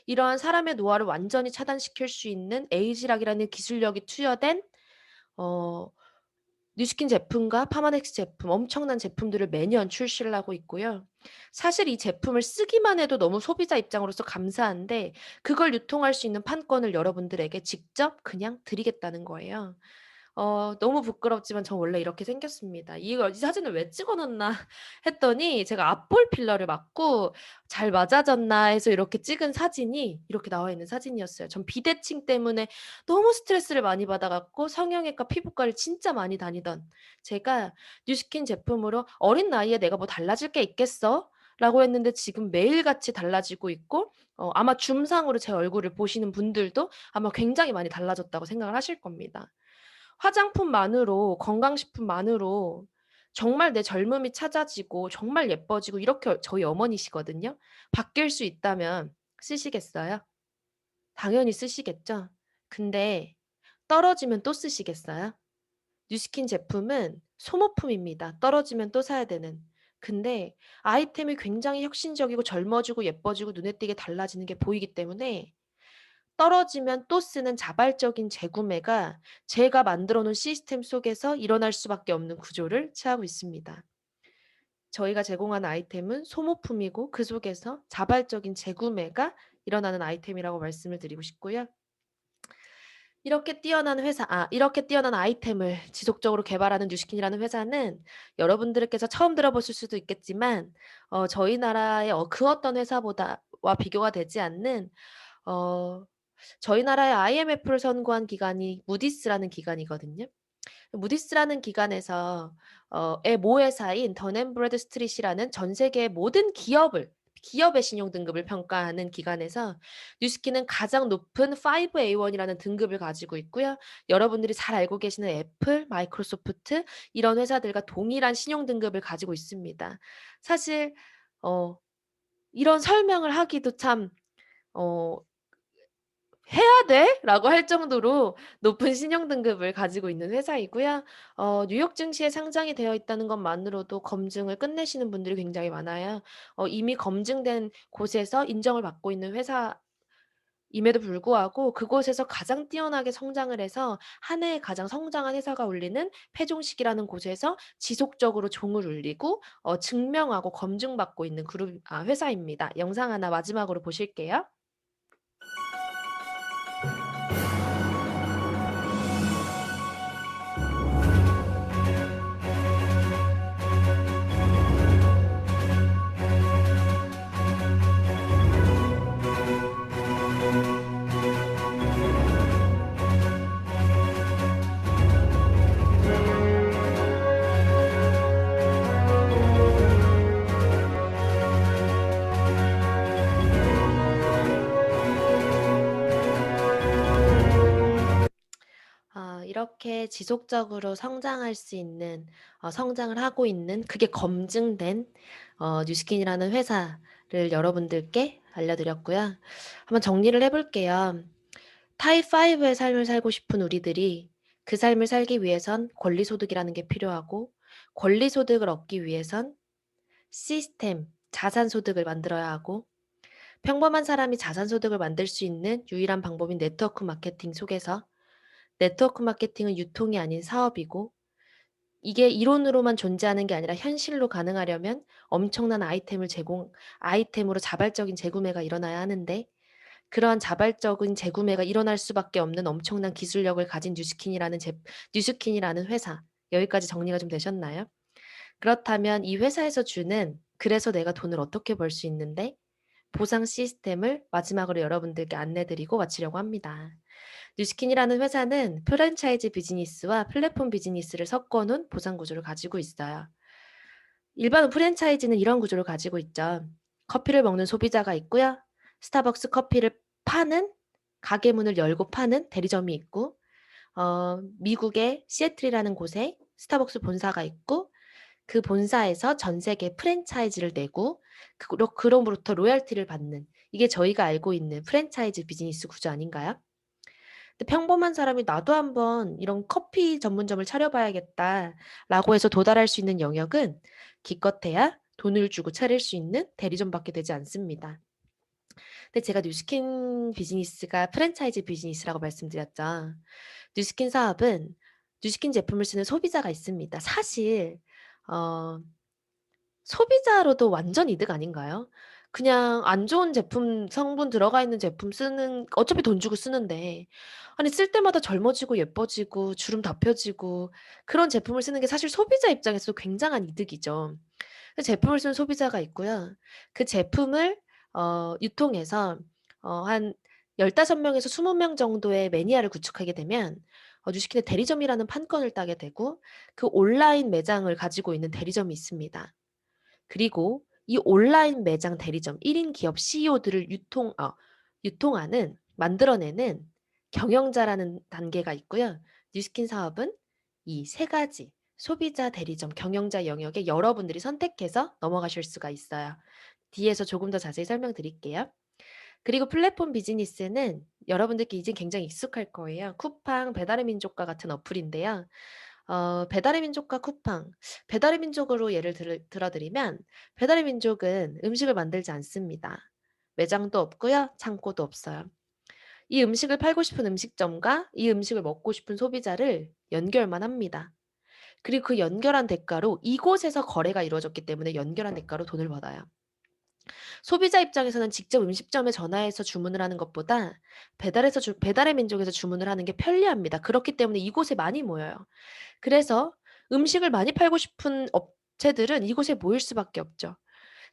이러한 사람의 노화를 완전히 차단시킬 수 있는 에이지락이라는 기술력이 투여된 뉴스킨 제품과 파마넥스 제품, 엄청난 제품들을 매년 출시를 하고 있고요. 사실 이 제품을 쓰기만 해도 너무 소비자 입장으로서 감사한데 그걸 유통할 수 있는 판권을 여러분들에게 직접 그냥 드리겠다는 거예요. 너무 부끄럽지만 저 원래 이렇게 생겼습니다. 이 사진을 왜 찍어 놨나 했더니 제가 앞볼 필러를 맞고 잘 맞아졌나 해서 이렇게 찍은 사진이 이렇게 나와 있는 사진이었어요. 전 비대칭 때문에 너무 스트레스를 많이 받아 갖고 성형외과 피부과를 진짜 많이 다니던 제가 뉴스킨 제품으로 "어린 나이에 내가 뭐 달라질 게 있겠어?" 라고 했는데 지금 매일같이 달라지고 있고 아마 줌상으로 제 얼굴을 보시는 분들도 아마 굉장히 많이 달라졌다고 생각을 하실 겁니다. 화장품만으로 건강식품만으로 정말 내 젊음이 찾아지고 정말 예뻐지고 이렇게 저희 어머니시거든요. 바뀔 수 있다면 쓰시겠어요? 당연히 쓰시겠죠? 근데 떨어지면 또 쓰시겠어요? 뉴스킨 제품은 소모품입니다. 떨어지면 또 사야 되는. 근데 아이템이 굉장히 혁신적이고 젊어지고 예뻐지고 눈에 띄게 달라지는 게 보이기 때문에 떨어지면 또 쓰는 자발적인 재구매가 제가 만들어 놓은 시스템 속에서 일어날 수밖에 없는 구조를 취하고 있습니다. 저희가 제공하는 아이템은 소모품이고 그 속에서 자발적인 재구매가 일어나는 아이템이라고 말씀을 드리고 싶고요. 이렇게 뛰어난 아이템을 지속적으로 개발하는 뉴스킨이라는 회사는 여러분들께서 처음 들어보실 수도 있겠지만 저희 나라의 그 어떤 회사보다와 비교가 되지 않는 저희 나라의 IMF를 선고한 기관이 무디스라는 기관이거든요. 무디스라는 기관에서 의 모회사인 던앤브래드스트릿이라는 전 세계의 모든 기업의 신용 등급을 평가하는 기관에서 뉴스킨은 가장 높은 5A1이라는 등급을 가지고 있고요. 여러분들이 잘 알고 계시는 애플, 마이크로소프트 이런 회사들과 동일한 신용 등급을 가지고 있습니다. 사실 이런 설명을 하기도 참 "해야 돼?" 라고 할 정도로 높은 신용 등급을 가지고 있는 회사이고요. 뉴욕 증시에 상장이 되어 있다는 것만으로도 검증을 끝내시는 분들이 굉장히 많아요. 이미 검증된 곳에서 인정을 받고 있는 회사임에도 불구하고 그곳에서 가장 뛰어나게 성장을 해서 한 해에 가장 성장한 회사가 울리는 패종식이라는 곳에서 지속적으로 종을 울리고 증명하고 검증받고 있는 회사입니다. 영상 하나 마지막으로 보실게요. 이렇게 지속적으로 성장할 수 있는 성장을 하고 있는 그게 검증된 뉴스킨이라는 회사를 여러분들께 알려드렸고요. 한번 정리를 해볼게요. 타입 5의 삶을 살고 싶은 우리들이 그 삶을 살기 위해선 권리소득이라는 게 필요하고 권리소득을 얻기 위해선 시스템, 자산소득을 만들어야 하고 평범한 사람이 자산소득을 만들 수 있는 유일한 방법인 네트워크 마케팅 속에서 네트워크 마케팅은 유통이 아닌 사업이고 이게 이론으로만 존재하는 게 아니라 현실로 가능하려면 엄청난 아이템으로 자발적인 재구매가 일어나야 하는데 그러한 자발적인 재구매가 일어날 수밖에 없는 엄청난 기술력을 가진 뉴스킨이라는 회사. 여기까지 정리가 좀 되셨나요? 그렇다면 이 회사에서 주는 그래서 내가 돈을 어떻게 벌 수 있는데 보상 시스템을 마지막으로 여러분들께 안내드리고 마치려고 합니다. 뉴스킨이라는 회사는 프랜차이즈 비즈니스와 플랫폼 비즈니스를 섞어놓은 보상 구조를 가지고 있어요. 일반 프랜차이즈는 이런 구조를 가지고 있죠. 커피를 먹는 소비자가 있고요. 스타벅스 커피를 파는 가게 문을 열고 파는 대리점이 있고 미국의 시애틀이라는 곳에 스타벅스 본사가 있고 그 본사에서 전 세계 프랜차이즈를 내고 그로부터 로열티를 받는 이게 저희가 알고 있는 프랜차이즈 비즈니스 구조 아닌가요? 근데 평범한 사람이 나도 한번 이런 커피 전문점을 차려봐야겠다라고 해서 도달할 수 있는 영역은 기껏해야 돈을 주고 차릴 수 있는 대리점밖에 되지 않습니다. 근데 제가 뉴스킨 비즈니스가 프랜차이즈 비즈니스라고 말씀드렸죠. 뉴스킨 사업은 뉴스킨 제품을 쓰는 소비자가 있습니다. 사실 소비자로도 완전 이득 아닌가요? 그냥 안 좋은 제품 성분 들어가 있는 제품 쓰는 어차피 돈 주고 쓰는데 아니 쓸 때마다 젊어지고 예뻐지고 주름 다 펴지고 그런 제품을 쓰는 게 사실 소비자 입장에서 굉장한 이득이죠. 제품을 쓰는 소비자가 있고요. 그 제품을 유통해서 한 15명에서 20명 정도의 매니아를 구축하게 되면 뉴스킨의 대리점이라는 판권을 따게 되고 그 온라인 매장을 가지고 있는 대리점이 있습니다. 그리고 이 온라인 매장 대리점 1인 기업 CEO들을 만들어내는 경영자라는 단계가 있고요. 뉴스킨 사업은 이 세 가지 소비자 대리점 경영자 영역에 여러분들이 선택해서 넘어가실 수가 있어요. 뒤에서 조금 더 자세히 설명드릴게요. 그리고 플랫폼 비즈니스는 여러분들께 이제 굉장히 익숙할 거예요. 쿠팡, 배달의 민족과 같은 어플인데요. 배달의 민족과 쿠팡, 배달의 민족으로 예를 들어드리면 배달의 민족은 음식을 만들지 않습니다. 매장도 없고요. 창고도 없어요. 이 음식을 팔고 싶은 음식점과 이 음식을 먹고 싶은 소비자를 연결만 합니다. 그리고 그 연결한 대가로 이곳에서 거래가 이루어졌기 때문에 연결한 대가로 돈을 받아요. 소비자 입장에서는 직접 음식점에 전화해서 주문을 하는 것보다 배달의 민족에서 주문을 하는 게 편리합니다. 그렇기 때문에 이곳에 많이 모여요. 그래서 음식을 많이 팔고 싶은 업체들은 이곳에 모일 수밖에 없죠.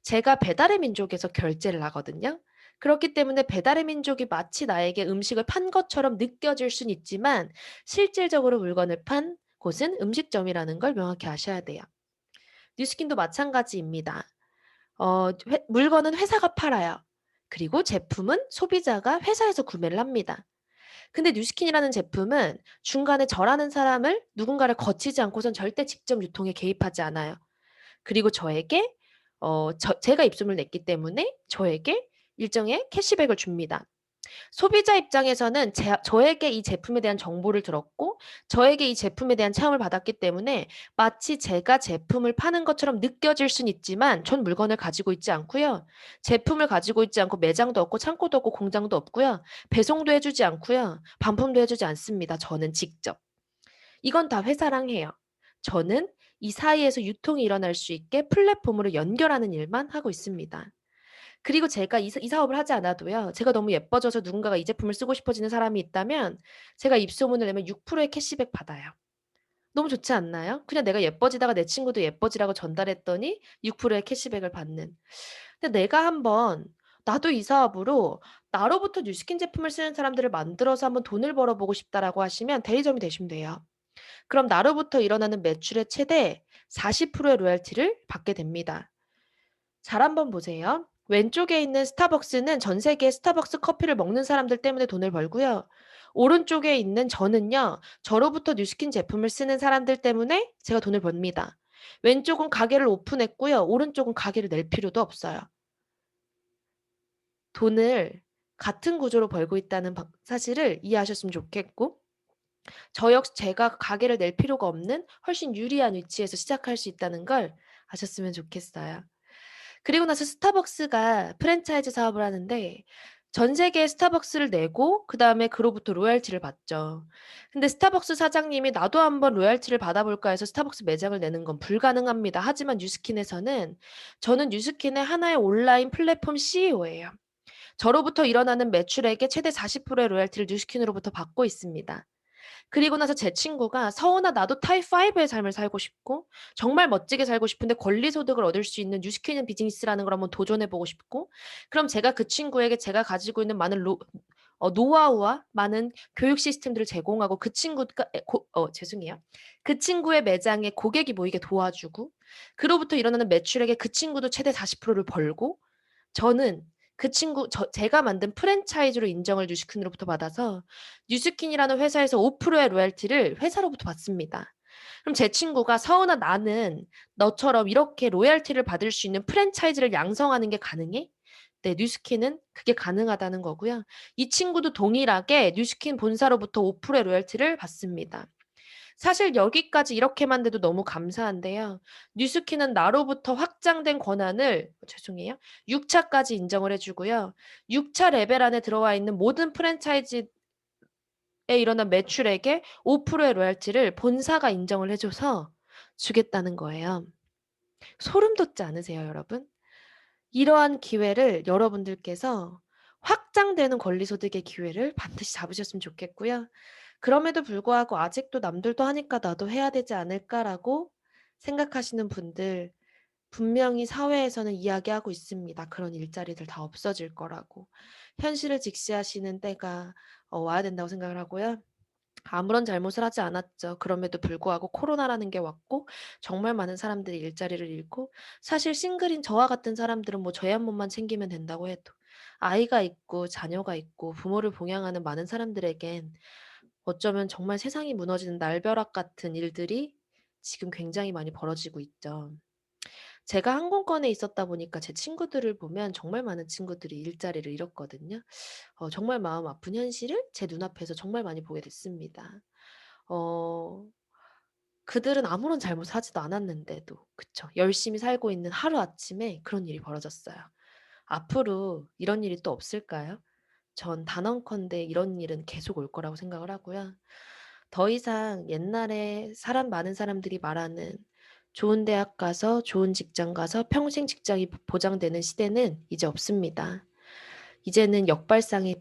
제가 배달의 민족에서 결제를 하거든요. 그렇기 때문에 배달의 민족이 마치 나에게 음식을 판 것처럼 느껴질 수는 있지만 실질적으로 물건을 판 곳은 음식점이라는 걸 명확히 아셔야 돼요. 뉴스킨도 마찬가지입니다. 물건은 회사가 팔아요. 그리고 제품은 소비자가 회사에서 구매를 합니다. 근데 뉴스킨이라는 제품은 중간에 저라는 사람을 누군가를 거치지 않고선 절대 직접 유통에 개입하지 않아요. 그리고 저에게 제가 입소문을 냈기 때문에 저에게 일정의 캐시백을 줍니다. 소비자 입장에서는 저에게 이 제품에 대한 정보를 들었고 저에게 이 제품에 대한 체험을 받았기 때문에 마치 제가 제품을 파는 것처럼 느껴질 수는 있지만 전 물건을 가지고 있지 않고요. 제품을 가지고 있지 않고 매장도 없고 창고도 없고 공장도 없고요. 배송도 해주지 않고요. 반품도 해주지 않습니다. 저는 직접. 이건 다 회사랑 해요. 저는 이 사이에서 유통이 일어날 수 있게 플랫폼으로 연결하는 일만 하고 있습니다. 그리고 제가 이 사업을 하지 않아도요. 제가 너무 예뻐져서 누군가가 이 제품을 쓰고 싶어지는 사람이 있다면 제가 입소문을 내면 6%의 캐시백 받아요. 너무 좋지 않나요? 그냥 내가 예뻐지다가 내 친구도 예뻐지라고 전달했더니 6%의 캐시백을 받는. 근데 내가 한번 나도 이 사업으로 나로부터 뉴스킨 제품을 쓰는 사람들을 만들어서 한번 돈을 벌어보고 싶다라고 하시면 대리점이 되시면 돼요. 그럼 나로부터 일어나는 매출의 최대 40%의 로열티를 받게 됩니다. 잘 한번 보세요. 왼쪽에 있는 스타벅스는 전 세계에 스타벅스 커피를 먹는 사람들 때문에 돈을 벌고요. 오른쪽에 있는 저는요. 저로부터 뉴스킨 제품을 쓰는 사람들 때문에 제가 돈을 법니다. 왼쪽은 가게를 오픈했고요. 오른쪽은 가게를 낼 필요도 없어요. 돈을 같은 구조로 벌고 있다는 사실을 이해하셨으면 좋겠고 저 역시 제가 가게를 낼 필요가 없는 훨씬 유리한 위치에서 시작할 수 있다는 걸 아셨으면 좋겠어요. 그리고 나서 스타벅스가 프랜차이즈 사업을 하는데 전 세계에 스타벅스를 내고 그다음에 그로부터 로열티를 받죠. 근데 스타벅스 사장님이 나도 한번 로열티를 받아볼까 해서 스타벅스 매장을 내는 건 불가능합니다. 하지만 뉴스킨에서는 저는 뉴스킨의 하나의 온라인 플랫폼 CEO예요. 저로부터 일어나는 매출액의 최대 40%의 로열티를 뉴스킨으로부터 받고 있습니다. 그리고 나서 제 친구가 서운하 나도 타입 5의 삶을 살고 싶고 정말 멋지게 살고 싶은데 권리 소득을 얻을 수 있는 뉴스키는 비즈니스라는 걸 한번 도전해 보고 싶고 그럼 제가 그 친구에게 제가 가지고 있는 많은 노하우와 많은 교육 시스템들을 제공하고 그 친구가 죄송해요. 그 친구의 매장에 고객이 모이게 도와주고 그로부터 일어나는 매출액에 그 친구도 최대 40%를 벌고 저는 그 친구 제가 만든 프랜차이즈로 인정을 뉴스킨으로부터 받아서 뉴스킨이라는 회사에서 5%의 로열티를 회사로부터 받습니다. 그럼 제 친구가 서은아 나는 너처럼 이렇게 로열티를 받을 수 있는 프랜차이즈를 양성하는 게 가능해? 네, 뉴스킨은 그게 가능하다는 거고요. 이 친구도 동일하게 뉴스킨 본사로부터 5%의 로열티를 받습니다. 사실 여기까지 이렇게만 돼도 너무 감사한데요. 뉴스킨은 나로부터 확장된 권한을 죄송해요. 6차까지 인정을 해주고요. 6차 레벨 안에 들어와 있는 모든 프랜차이즈에 일어난 매출액의 5%의 로열티를 본사가 인정을 해줘서 주겠다는 거예요. 소름 돋지 않으세요, 여러분? 이러한 기회를 여러분들께서 확장되는 권리소득의 기회를 반드시 잡으셨으면 좋겠고요. 그럼에도 불구하고 아직도 남들도 하니까 나도 해야 되지 않을까라고 생각하시는 분들 분명히 사회에서는 이야기하고 있습니다. 그런 일자리들 다 없어질 거라고. 현실을 직시하시는 때가 와야 된다고 생각을 하고요. 아무런 잘못을 하지 않았죠. 그럼에도 불구하고 코로나라는 게 왔고 정말 많은 사람들이 일자리를 잃고 사실 싱글인 저와 같은 사람들은 뭐 저희 한 몸만 챙기면 된다고 해도 아이가 있고 자녀가 있고 부모를 봉양하는 많은 사람들에겐 어쩌면 정말 세상이 무너지는 날벼락 같은 일들이 지금 굉장히 많이 벌어지고 있죠. 제가 항공권에 있었다 보니까 제 친구들을 보면 정말 많은 친구들이 일자리를 잃었거든요. 정말 마음 아픈 현실을 제 눈앞에서 정말 많이 보게 됐습니다. 어 그들은 아무런 잘못을 하지도 않았는데도 그쵸. 열심히 살고 있는 하루아침에 그런 일이 벌어졌어요. 앞으로 이런 일이 또 없을까요? 전 단언컨대 이런 일은 계속 올 거라고 생각을 하고요. 더 이상 옛날에 많은 사람들이 말하는 좋은 대학 가서 좋은 직장 가서 평생 직장이 보장되는 시대는 이제 없습니다. 이제는 역발상이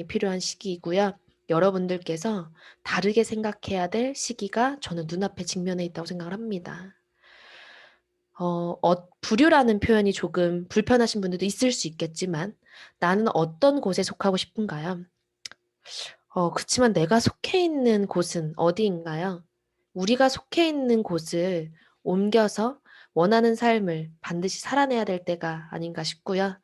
필요한 시기이고요. 여러분들께서 다르게 생각해야 될 시기가 저는 눈앞에 직면해 있다고 생각을 합니다. 부류라는 표현이 조금 불편하신 분들도 있을 수 있겠지만 나는 어떤 곳에 속하고 싶은가요? 그치만 내가 속해 있는 곳은 어디인가요? 우리가 속해 있는 곳을 옮겨서 원하는 삶을 반드시 살아내야 될 때가 아닌가 싶고요.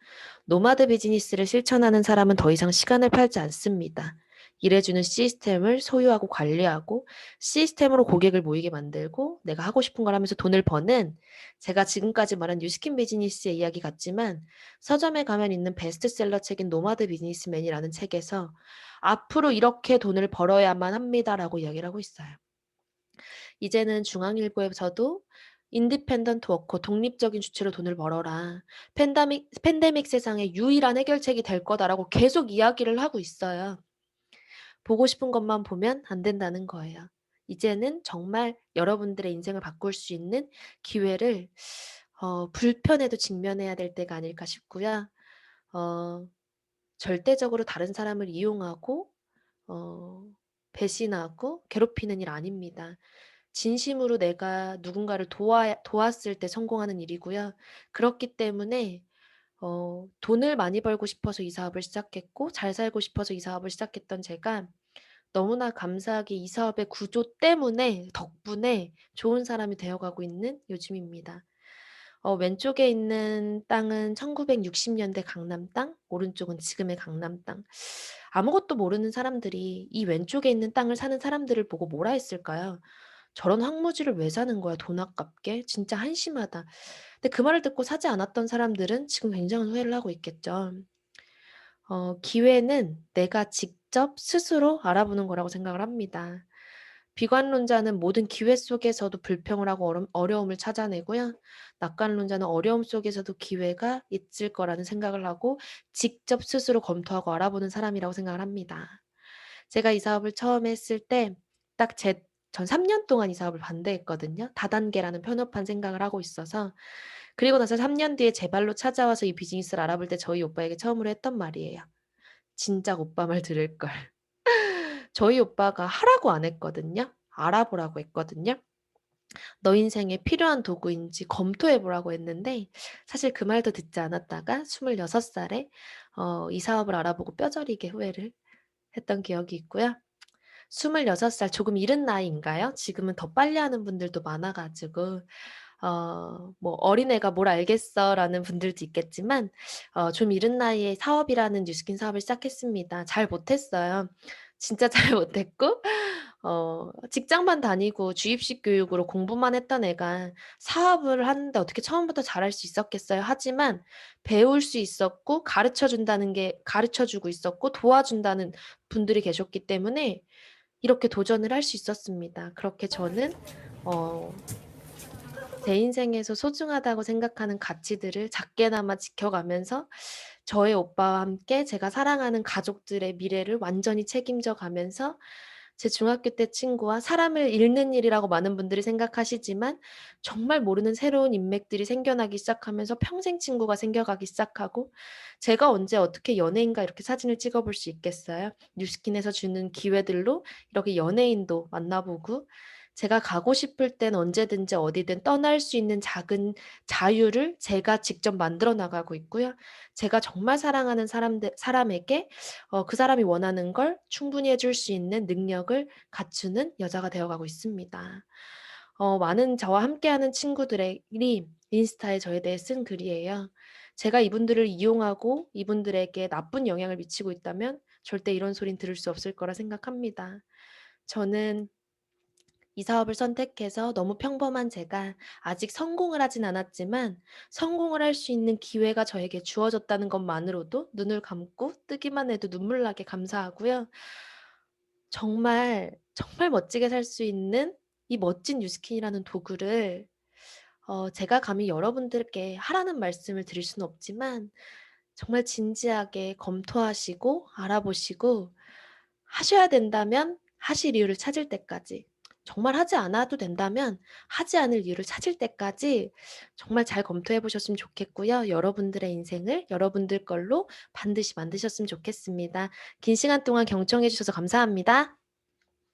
노마드 비즈니스를 실천하는 사람은 더 이상 시간을 팔지 않습니다. 일해주는 시스템을 소유하고 관리하고 시스템으로 고객을 모이게 만들고 내가 하고 싶은 걸 하면서 돈을 버는 제가 지금까지 말한 뉴스킨 비즈니스의 이야기 같지만 서점에 가면 있는 베스트셀러 책인 노마드 비즈니스맨이라는 책에서 앞으로 이렇게 돈을 벌어야만 합니다라고 이야기를 하고 있어요. 이제는 중앙일보에서도 인디펜던트 워커 독립적인 주체로 돈을 벌어라. 팬데믹 세상의 유일한 해결책이 될 거다라고 계속 이야기를 하고 있어요. 보고 싶은 것만 보면 안 된다는 거예요. 이제는 정말 여러분들의 인생을 바꿀 수 있는 기회를 불편해도 직면해야 될 때가 아닐까 싶고요. 절대적으로 다른 사람을 이용하고 배신하고 괴롭히는 일 아닙니다. 진심으로 내가 누군가를 도왔을 때 성공하는 일이고요. 그렇기 때문에 돈을 많이 벌고 싶어서 이 사업을 시작했고 잘 살고 싶어서 이 사업을 시작했던 제가 너무나 감사하게 이 사업의 구조 때문에 덕분에 좋은 사람이 되어가고 있는 요즘입니다. 왼쪽에 있는 땅은 1960년대 강남 땅, 오른쪽은 지금의 강남 땅. 아무것도 모르는 사람들이 이 왼쪽에 있는 땅을 사는 사람들을 보고 뭐라 했을까요? "저런 황무지를 왜 사는 거야, 돈 아깝게. 진짜 한심하다." 근데 그 말을 듣고 사지 않았던 사람들은 지금 굉장한 후회를 하고 있겠죠. 기회는 내가 직접 스스로 알아보는 거라고 생각을 합니다. 비관론자는 모든 기회 속에서도 불평을 하고 어려움을 찾아내고요. 낙관론자는 어려움 속에서도 기회가 있을 거라는 생각을 하고 직접 스스로 검토하고 알아보는 사람이라고 생각을 합니다. 제가 이 사업을 처음에 했을 때 딱 전 3년 동안 이 사업을 반대했거든요. 다단계라는 편협한 생각을 하고 있어서. 그리고 나서 3년 뒤에 제 발로 찾아와서 이 비즈니스를 알아볼 때 저희 오빠에게 처음으로 했던 말이에요. "진작 오빠 말 들을 걸." 저희 오빠가 하라고 안 했거든요. 알아보라고 했거든요. "너 인생에 필요한 도구인지 검토해 보라고." 했는데 사실 그 말도 듣지 않았다가 26 살에 이 사업을 알아보고 뼈저리게 후회를 했던 기억이 있고요. 26살 조금 이른 나이인가요? 지금은 더 빨리 하는 분들도 많아 가지고 뭐 "어린애가 뭘 알겠어."라는 분들도 있겠지만 좀 이른 나이에 사업이라는 뉴스킨 사업을 시작했습니다. 잘 못했어요. 진짜 잘 못했고 직장만 다니고 주입식 교육으로 공부만 했던 애가 사업을 하는데 어떻게 처음부터 잘할 수 있었겠어요. 하지만 배울 수 있었고 가르쳐 주고 있었고 도와준다는 분들이 계셨기 때문에 이렇게 도전을 할 수 있었습니다. 그렇게 저는 어 제 인생에서 소중하다고 생각하는 가치들을 작게나마 지켜가면서 저의 오빠와 함께 제가 사랑하는 가족들의 미래를 완전히 책임져 가면서 제 중학교 때 친구와 사람을 잃는 일이라고 많은 분들이 생각하시지만 정말 모르는 새로운 인맥들이 생겨나기 시작하면서 평생 친구가 생겨가기 시작하고 제가 언제 어떻게 연예인과 이렇게 사진을 찍어 볼 수 있겠어요? 뉴스킨에서 주는 기회들로 이렇게 연예인도 만나보고 제가 가고 싶을 땐 언제든지 어디든 떠날 수 있는 작은 자유를 제가 직접 만들어 나가고 있고요. 제가 정말 사랑하는 사람에게 그 사람이 원하는 걸 충분히 해줄 수 있는 능력을 갖추는 여자가 되어 가고 있습니다. 많은 저와 함께하는 친구들이 인스타에 저에 대해 쓴 글이에요. 제가 이분들을 이용하고 이분들에게 나쁜 영향을 미치고 있다면 절대 이런 소린 들을 수 없을 거라 생각합니다. 저는 이 사업을 선택해서 너무 평범한 제가 아직 성공을 하진 않았지만 성공을 할 수 있는 기회가 저에게 주어졌다는 것만으로도 눈을 감고 뜨기만 해도 눈물 나게 감사하고요. 정말, 정말 멋지게 살 수 있는 이 멋진 뉴스킨이라는 도구를 제가 감히 여러분들께 하라는 말씀을 드릴 수는 없지만 정말 진지하게 검토하시고 알아보시고 하셔야 된다면 하실 이유를 찾을 때까지, 정말 하지 않아도 된다면 하지 않을 이유를 찾을 때까지 정말 잘 검토해 보셨으면 좋겠고요. 여러분들의 인생을 여러분들 걸로 반드시 만드셨으면 좋겠습니다. 긴 시간 동안 경청해 주셔서 감사합니다.